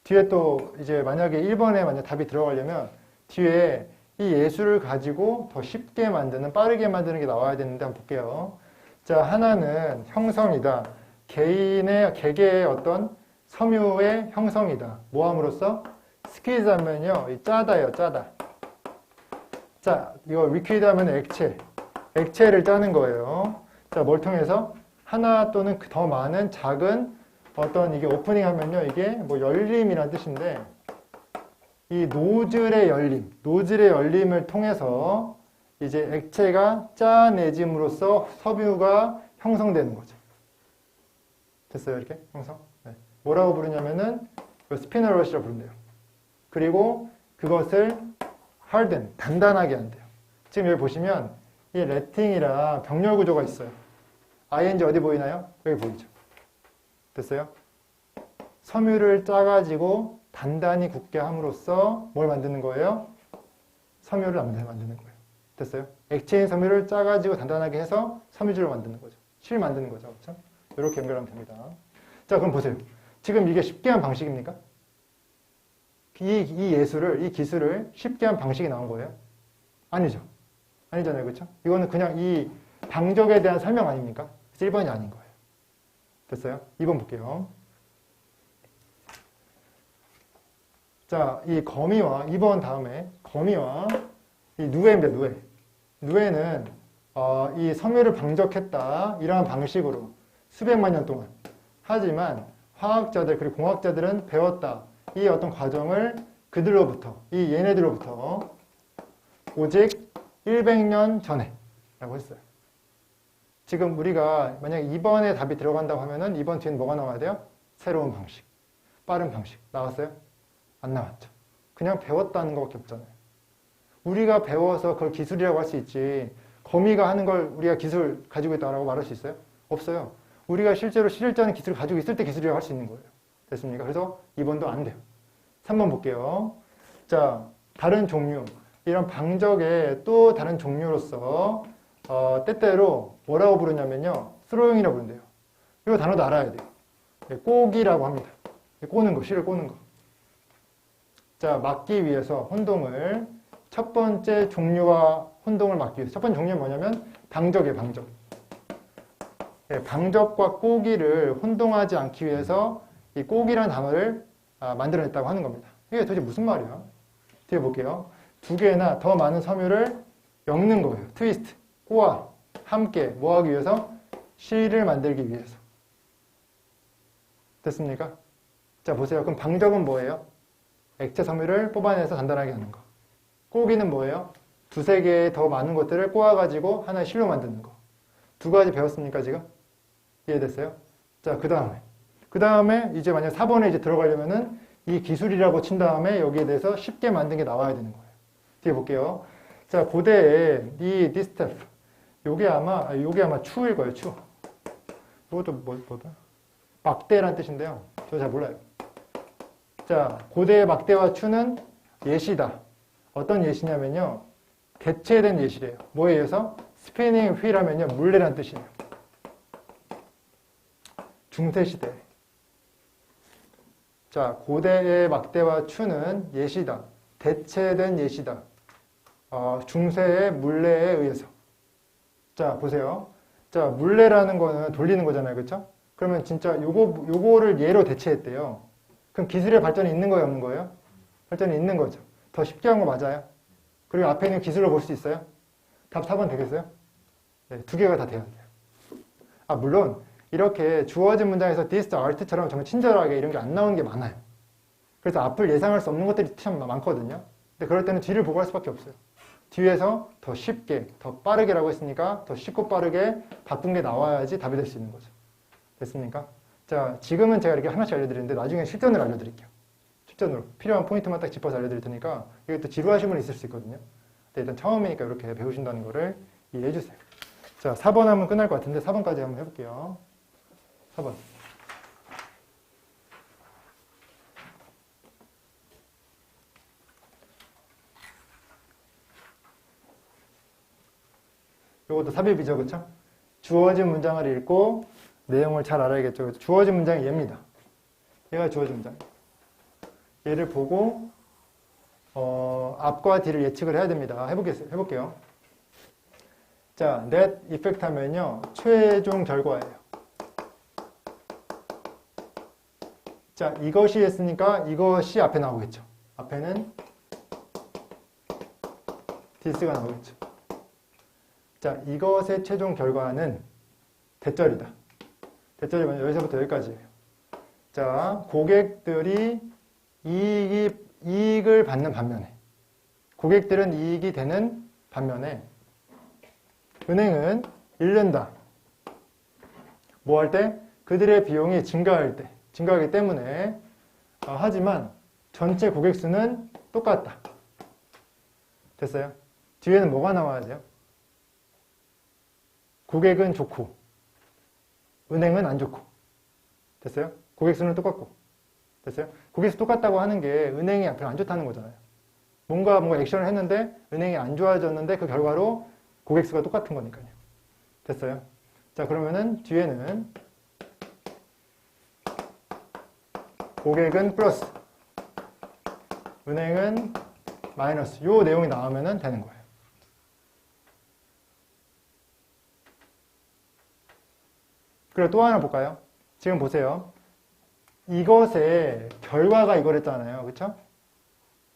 뒤에 또 이제 만약에 1번에 만약 답이 들어가려면 뒤에 이 예술을 가지고 더 쉽게 만드는, 빠르게 만드는 게 나와야 되는데 한번 볼게요. 자, 하나는 형성이다. 개개의 어떤 섬유의 형성이다. 뭐 함으로써? 스퀴즈 하면요. 짜다예요, 짜다. 자, 이거 리퀴드 하면 액체를 짜는 거예요. 자, 뭘 통해서? 하나 또는 더 많은 작은 어떤 이게 오프닝 하면요. 이게 뭐 열림이라는 뜻인데 이 노즐의 열림을 통해서 이제 액체가 짜내짐으로써 섬유가 형성되는 거죠. 됐어요? 이렇게 형성? 네. 뭐라고 부르냐면은 스피너 러시라고 부른대요. 그리고 그것을 단단하게 한대요. 지금 여기 보시면 이 레팅이랑 병렬 구조가 있어요. ing 어디 보이나요? 여기 보이죠? 됐어요? 섬유를 짜가지고 단단히 굳게 함으로써 뭘 만드는 거예요? 섬유를 만드는 거예요. 됐어요? 액체인 섬유를 짜가지고 단단하게 해서 섬유질을 만드는 거죠. 실 만드는 거죠. 그렇죠? 이렇게 연결하면 됩니다. 자, 그럼 보세요. 지금 이게 쉽게 한 방식입니까? 이 예술을, 이 기술을 쉽게 한 방식이 나온 거예요? 아니죠. 아니잖아요. 그렇죠? 이거는 그냥 이 방적에 대한 설명 아닙니까? 1번이 아닌 거예요. 됐어요? 2번 볼게요. 자, 이 거미와 2번 다음에 거미와 이 누에입니다. 누에는 이 섬유를 방적했다. 이러한 방식으로 수백만 년 동안. 하지만 화학자들 그리고 공학자들은 배웠다. 이 어떤 과정을 얘네들로부터 오직 100년 전에 라고 했어요. 지금 우리가 만약에 2번에 답이 들어간다고 하면은 2번 뒤에는 뭐가 나와야 돼요? 새로운 방식, 빠른 방식. 나왔어요? 안 나왔죠. 그냥 배웠다는 것밖에 없잖아요. 우리가 배워서 그걸 기술이라고 할 수 있지 거미가 하는 걸 우리가 기술 가지고 있다고 말할 수 있어요? 없어요. 우리가 실제로 실질적인 기술을 가지고 있을 때 기술이라고 할 수 있는 거예요. 됐습니까? 그래서 2번도 안 돼요. 3번 볼게요. 자, 다른 종류. 이런 방적의 또 다른 종류로서 때때로 뭐라고 부르냐면요. 스로잉이라고 부른대요. 이거 단어도 알아야 돼요. 꼬기라고 합니다. 꼬는 거, 실을 꼬는 거. 자, 막기 위해서 혼동을 첫 번째 종류와 혼동을 막기 위해서 첫 번째 종류는 뭐냐면 방적이에요. 방적과 꼬기를 혼동하지 않기 위해서 이 꼬기라는 단어를 만들어냈다고 하는 겁니다. 이게 도대체 무슨 말이야? 뒤에 볼게요. 두 개나 더 많은 섬유를 엮는 거예요. 트위스트, 꼬아, 함께 뭐 하기 위해서? 실을 만들기 위해서. 됐습니까? 자, 보세요. 그럼 방적은 뭐예요? 액체 섬유를 뽑아내서 단단하게 하는 거. 꼬기는 뭐예요? 두세 개의 더 많은 것들을 꼬아가지고 하나의 실로 만드는 거. 두 가지 배웠습니까, 지금? 이해됐어요? 자, 그 다음에 이제 만약 4번에 이제 들어가려면은 이 기술이라고 친 다음에 여기에 대해서 쉽게 만든 게 나와야 되는 거예요. 뒤에 볼게요. 자, 고대에 이 디스테프, 요게 아마 추일 거예요, 추. 이것도 뭐다? 막대란 뜻인데요. 저 잘 몰라요. 자, 고대의 막대와 추는 예시다. 어떤 예시냐면요. 대체된 예시래요. 뭐에 의해서? 스피닝 휠 하면요. 물레란 뜻이에요. 중세시대. 자, 고대의 막대와 추는 예시다. 대체된 예시다. 중세의 물레에 의해서. 자, 보세요. 자, 물레라는 거는 돌리는 거잖아요. 그쵸? 그러면 진짜 요거를 얘로 대체했대요. 그럼 기술의 발전이 있는 거예요? 없는 거예요? 발전이 있는 거죠. 더 쉽게 한 거 맞아요? 그리고 앞에 있는 기술로 볼 수 있어요? 답 4번 되겠어요? 네, 두 개가 다 돼야 돼요. 물론 이렇게 주어진 문장에서 this art처럼 정말 친절하게 이런 게 안 나오는 게 많아요. 그래서 앞을 예상할 수 없는 것들이 참 많거든요. 근데 그럴 때는 뒤를 보고 할 수밖에 없어요. 뒤에서 더 쉽게, 더 빠르게라고 했으니까 더 쉽고 빠르게 바꾼 게 나와야지 답이 될 수 있는 거죠. 됐습니까? 자, 지금은 제가 이렇게 하나씩 알려드리는데 나중에 실전으로 알려드릴게요. 실전으로. 필요한 포인트만 딱 짚어서 알려드릴 테니까 이게 또 지루하신 분이 있을 수 있거든요. 근데 일단 처음이니까 이렇게 배우신다는 거를 이해해 주세요. 자, 4번 하면 끝날 것 같은데 4번까지 한번 해볼게요. 4번. 이것도 삽입이죠, 그쵸? 주어진 문장을 읽고 내용을 잘 알아야겠죠. 주어진 문장이 얘입니다. 얘가 주어진 문장. 얘를 보고 앞과 뒤를 예측을 해야 됩니다. 해볼게요. 자, net effect 하면요. 최종 결과예요. 자, 이것이 했으니까 이것이 앞에 나오겠죠. 앞에는 this가 나오겠죠. 자, 이것의 최종 결과는 대절이다. 대절이 뭐냐? 여기서부터 여기까지예요. 자, 고객들이 이익을 받는 반면에, 고객들은 이익이 되는 반면에, 은행은 잃는다. 뭐 할 때? 그들의 비용이 증가하기 때문에, 하지만 전체 고객 수는 똑같다. 됐어요? 뒤에는 뭐가 나와야 돼요? 고객은 좋고, 은행은 안 좋고. 됐어요? 고객 수는 똑같고. 됐어요? 고객 수 똑같다고 하는 게 은행이 별로 안 좋다는 거잖아요. 뭔가 액션을 했는데 은행이 안 좋아졌는데 그 결과로 고객 수가 똑같은 거니까요. 됐어요? 자, 그러면은 뒤에는 고객은 플러스, 은행은 마이너스. 요 내용이 나오면 되는 거예요. 그리고 또 하나 볼까요? 지금 보세요. 이것의 결과가 이거랬잖아요. 그쵸?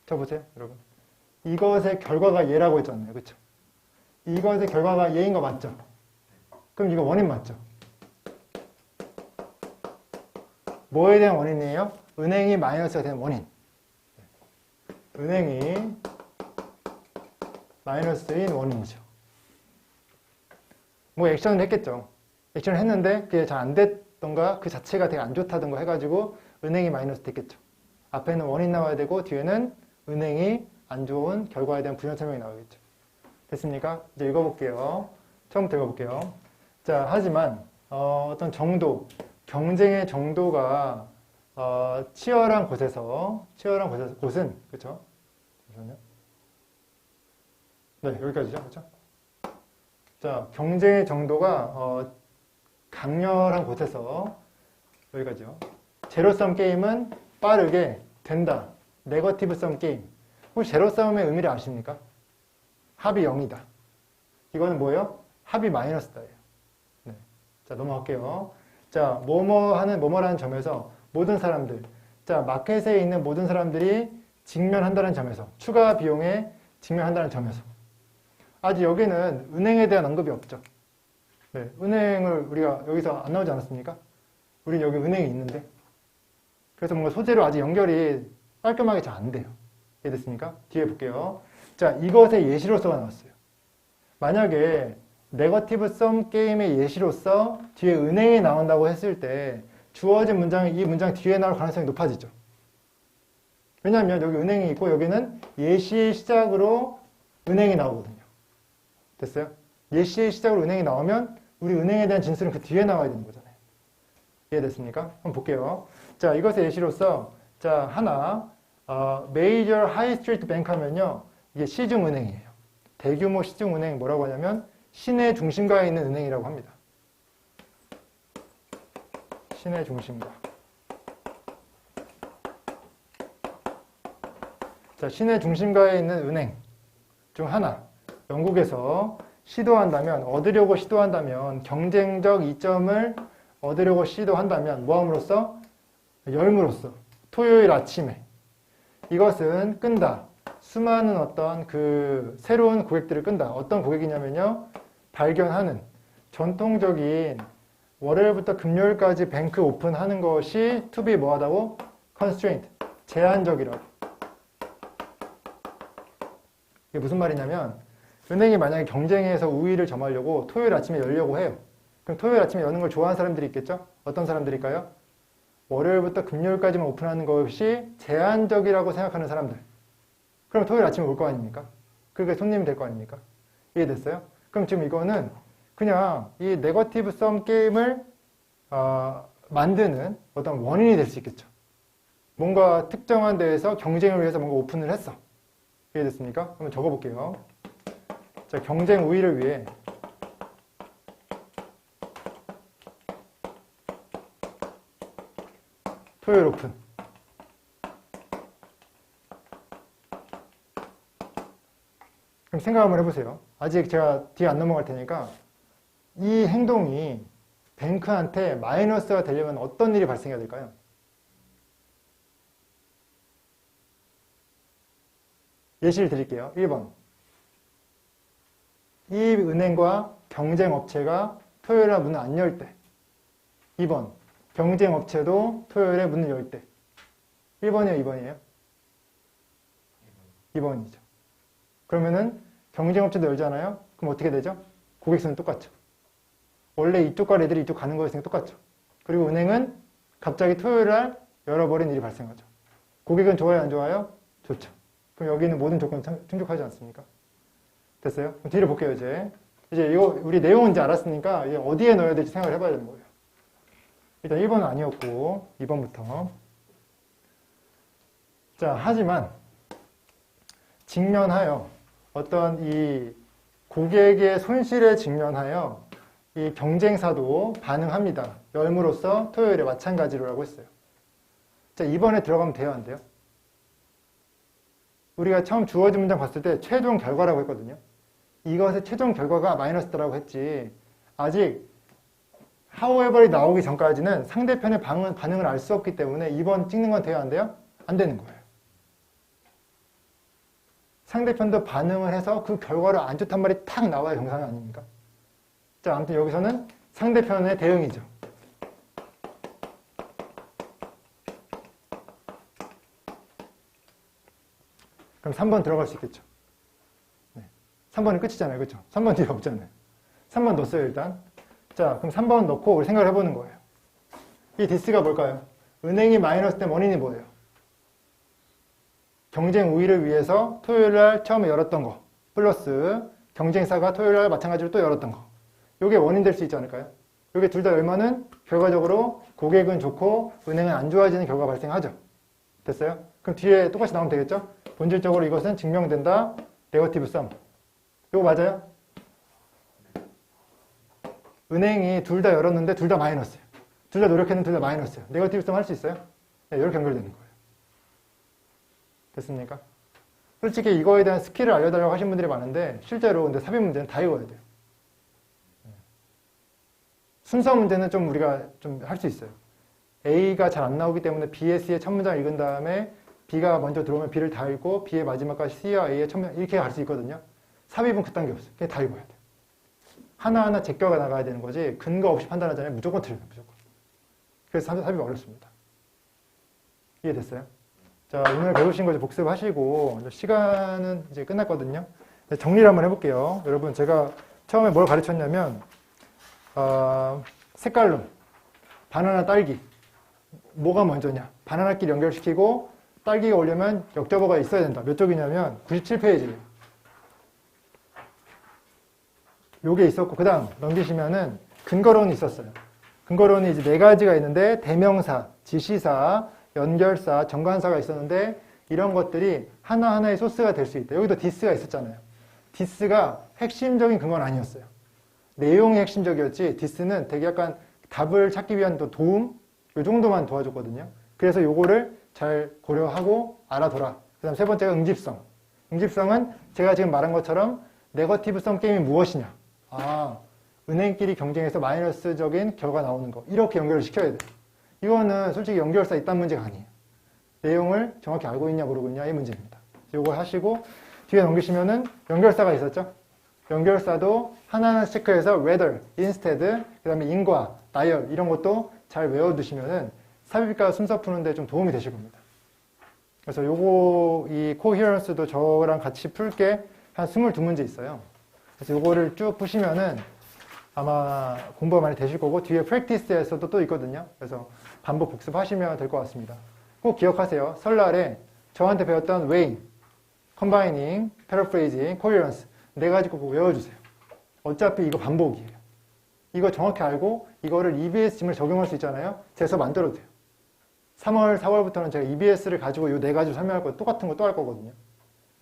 저 보세요, 여러분. 이것의 결과가 얘라고 했잖아요. 그쵸? 이것의 결과가 얘인 거 맞죠? 그럼 이거 원인 맞죠? 뭐에 대한 원인이에요? 은행이 마이너스가 된 원인. 은행이 마이너스인 원인이죠. 뭐 액션을 했겠죠. 액션을 했는데 그게 잘 안 됐던가 그 자체가 되게 안 좋다던가 해가지고 은행이 마이너스 됐겠죠. 앞에는 원인 나와야 되고 뒤에는 은행이 안 좋은 결과에 대한 부연 설명이 나오겠죠. 됐습니까? 이제 읽어볼게요. 처음부터 읽어볼게요. 자, 하지만 어떤 정도, 경쟁의 정도가 치열한 곳은 그렇죠? 잠시만요. 네, 여기까지죠, 그렇죠? 자, 경쟁의 정도가 강렬한 곳에서 여기까지요. 제로섬 게임은 빠르게 된다. 네거티브 섬 게임. 혹시 제로섬의 의미를 아십니까? 합이 0이다. 이거는 뭐예요? 합이 마이너스다예요. 네. 자, 넘어갈게요. 자, 뭐뭐라는 점에서 모든 사람들. 자, 마켓에 있는 모든 사람들이 직면한다는 점에서. 추가 비용에 직면한다는 점에서. 아직 여기는 은행에 대한 언급이 없죠. 네, 은행을 우리가 여기서 안 나오지 않았습니까? 우린 여기 은행이 있는데. 그래서 뭔가 소재로 아직 연결이 깔끔하게 잘 안 돼요. 이해됐습니까? 뒤에 볼게요. 자, 이것의 예시로서가 나왔어요. 만약에 네거티브 썸 게임의 예시로서 뒤에 은행이 나온다고 했을 때 주어진 문장이 이 문장 뒤에 나올 가능성이 높아지죠. 왜냐하면 여기 은행이 있고 여기는 예시의 시작으로 은행이 나오거든요. 됐어요? 예시의 시작으로 은행이 나오면 우리 은행에 대한 진술은 그 뒤에 나와야 되는 거잖아요. 이해됐습니까? 한번 볼게요. 자, 이것의 예시로서 자, 하나 Major High Street Bank 하면요. 이게 시중은행이에요. 대규모 시중은행 뭐라고 하냐면 시내 중심가에 있는 은행이라고 합니다. 시내 중심가. 자, 시내 중심가에 있는 은행 중 하나. 영국에서 얻으려고 시도한다면, 경쟁적 이점을 얻으려고 시도한다면, 뭐 함으로써? 열므로써. 토요일 아침에. 이것은 끈다. 수많은 어떤 그 새로운 고객들을 끈다. 어떤 고객이냐면요. 발견하는 전통적인 월요일부터 금요일까지 뱅크 오픈하는 것이 to be 뭐하다고? constraint. 제한적이라고. 이게 무슨 말이냐면 은행이 만약에 경쟁에서 우위를 점하려고 토요일 아침에 열려고 해요. 그럼 토요일 아침에 여는 걸 좋아하는 사람들이 있겠죠? 어떤 사람들일까요? 월요일부터 금요일까지만 오픈하는 것이 제한적이라고 생각하는 사람들. 그럼 토요일 아침에 올 거 아닙니까? 그게 손님이 될 거 아닙니까? 이해됐어요? 그럼 지금 이거는 그냥 이 네거티브 썸 게임을 만드는 어떤 원인이 될 수 있겠죠. 뭔가 특정한 데에서 경쟁을 위해서 뭔가 오픈을 했어. 이해됐습니까? 한번 적어볼게요. 자, 경쟁 우위를 위해 토요일 오픈. 그럼 생각 한번 해보세요. 아직 제가 뒤에 안 넘어갈 테니까 이 행동이 뱅크한테 마이너스가 되려면 어떤 일이 발생해야 될까요? 예시를 드릴게요. 1번. 이 은행과 경쟁업체가 토요일에 문을 안 열 때. 2번. 경쟁업체도 토요일에 문을 열 때. 1번이에요, 2번이에요? 2번이죠. 그러면은 경쟁업체도 열잖아요? 그럼 어떻게 되죠? 고객수는 똑같죠. 원래 이쪽 갈 애들이 이쪽 가는 거였으니까 똑같죠. 그리고 은행은 갑자기 토요일날 열어버린 일이 발생하죠. 고객은 좋아요, 안 좋아요? 좋죠. 그럼 여기 있는 모든 조건을 충족하지 않습니까? 됐어요? 그럼 뒤를 볼게요, 이제. 이제 이거 우리 내용은 이제 알았으니까 이제 어디에 넣어야 될지 생각을 해봐야 되는 거예요. 일단 1번은 아니었고 2번부터. 자, 하지만 직면하여 어떤 이 고객의 손실에 직면하여 이 경쟁사도 반응합니다. 열므로써 토요일에 마찬가지로라고 했어요. 자, 2번에 들어가면 돼요, 안 돼요? 우리가 처음 주어진 문장 봤을 때 최종 결과라고 했거든요. 이것의 최종 결과가 마이너스다라고 했지. 아직 however이 나오기 전까지는 상대편의 반응을 알 수 없기 때문에 2번 찍는 건 돼요, 안 돼요? 안 되는 거예요. 상대편도 반응을 해서 그 결과로 안 좋단 말이 탁 나와야 정상이 아닙니까? 자, 아무튼 여기서는 상대편의 대응이죠. 그럼 3번 들어갈 수 있겠죠. 네. 3번이 끝이잖아요. 그렇죠? 3번 뒤에 없잖아요. 3번 넣었어요, 일단. 자, 그럼 3번 넣고 우리 생각을 해보는 거예요. 이 디스가 뭘까요? 은행이 마이너스 된 원인이 뭐예요? 경쟁 우위를 위해서 토요일날 처음에 열었던 거 플러스 경쟁사가 토요일날 마찬가지로 또 열었던 거. 이게 원인 될 수 있지 않을까요? 이게 둘 다 열면은 결과적으로 고객은 좋고 은행은 안 좋아지는 결과가 발생하죠. 됐어요? 그럼 뒤에 똑같이 나오면 되겠죠? 본질적으로 이것은 증명된다. 네거티브 썸. 이거 맞아요? 은행이 둘 다 열었는데 둘 다 마이너스예요. 둘 다 노력했는데 둘 다 마이너스예요. 네거티브 썸 할 수 있어요? 네, 이렇게 연결되는 거예요. 됐습니까? 솔직히 이거에 대한 스킬을 알려달라고 하신 분들이 많은데 실제로 근데 삽입 문제는 다 읽어야 돼요. 순서 문제는 좀 우리가 좀 할 수 있어요. A가 잘 안 나오기 때문에 BS의 첫 문장 읽은 다음에 B가 먼저 들어오면 B를 다 읽고 B의 마지막까지 C와 A의 첫 문장 이렇게 갈 수 있거든요. 삽입은 그딴 게 없어요. 그냥 다 읽어야 돼요. 하나하나 제껴가 나가야 되는 거지 근거 없이 판단하잖아요. 무조건 틀려요. 무조건. 그래서 삽입이 어렵습니다. 이해됐어요? 자, 오늘 배우신 거 복습하시고 시간은 이제 끝났거든요. 정리를 한번 해볼게요. 여러분 제가 처음에 뭘 가르쳤냐면 색깔론, 바나나, 딸기 뭐가 먼저냐? 바나나끼리 연결시키고 딸기가 오려면 역접어가 있어야 된다. 몇 쪽이냐면 97페이지예요. 요게 있었고, 그 다음 넘기시면은 근거론이 있었어요. 근거론이 이제 네 가지가 있는데, 대명사, 지시사, 연결사, 정관사가 있었는데, 이런 것들이 하나하나의 소스가 될 수 있다. 여기도 디스가 있었잖아요. 디스가 핵심적인 근거는 아니었어요. 내용이 핵심적이었지, 디스는 되게 약간 답을 찾기 위한 또 도움? 요 정도만 도와줬거든요. 그래서 요거를 잘 고려하고 알아둬라. 그 다음 세 번째가 응집성. 응집성은 제가 지금 말한 것처럼 네거티브성 게임이 무엇이냐. 은행끼리 경쟁해서 마이너스적인 결과 나오는 거. 이렇게 연결을 시켜야 돼요. 이거는 솔직히 연결사 있단 문제가 아니에요. 내용을 정확히 알고 있냐 모르고 있냐 이 문제입니다. 이걸 하시고 뒤에 넘기시면은 연결사가 있었죠. 연결사도 하나하나 체크해서 whether, instead, 그 다음에 in과 나열 이런 것도 잘 외워두시면은 삽입과 순서 푸는데 좀 도움이 되실 겁니다. 그래서 요거 이 coherence도 저랑 같이 풀게 한 22문제 있어요. 그래서 요거를 쭉 푸시면은 아마 공부가 많이 되실 거고 뒤에 practice에서도 또 있거든요. 그래서 반복 복습하시면 될 것 같습니다. 꼭 기억하세요. 설날에 저한테 배웠던 weighing, combining, paraphrasing, coherence 네 가지 꼭 외워주세요. 어차피 이거 반복이에요. 이거 정확히 알고 이거를 EBS 짐을 적용할 수 있잖아요. 제가 만들어도 돼요. 3월, 4월부터는 제가 EBS를 가지고 이 네 가지를 설명할 거 똑같은 거 또 할 거거든요.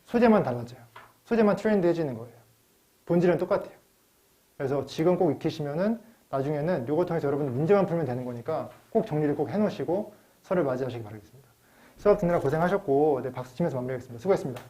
소재만 달라져요. 소재만 트렌드 해지는 거예요. 본질은 똑같아요. 그래서 지금 꼭 익히시면은 나중에는 요거 통해서 여러분 문제만 풀면 되는 거니까 꼭 정리를 꼭 해놓으시고 설을 맞이하시기 바라겠습니다. 수업 듣느라 고생하셨고, 네, 박수 치면서 마무리하겠습니다. 수고했습니다.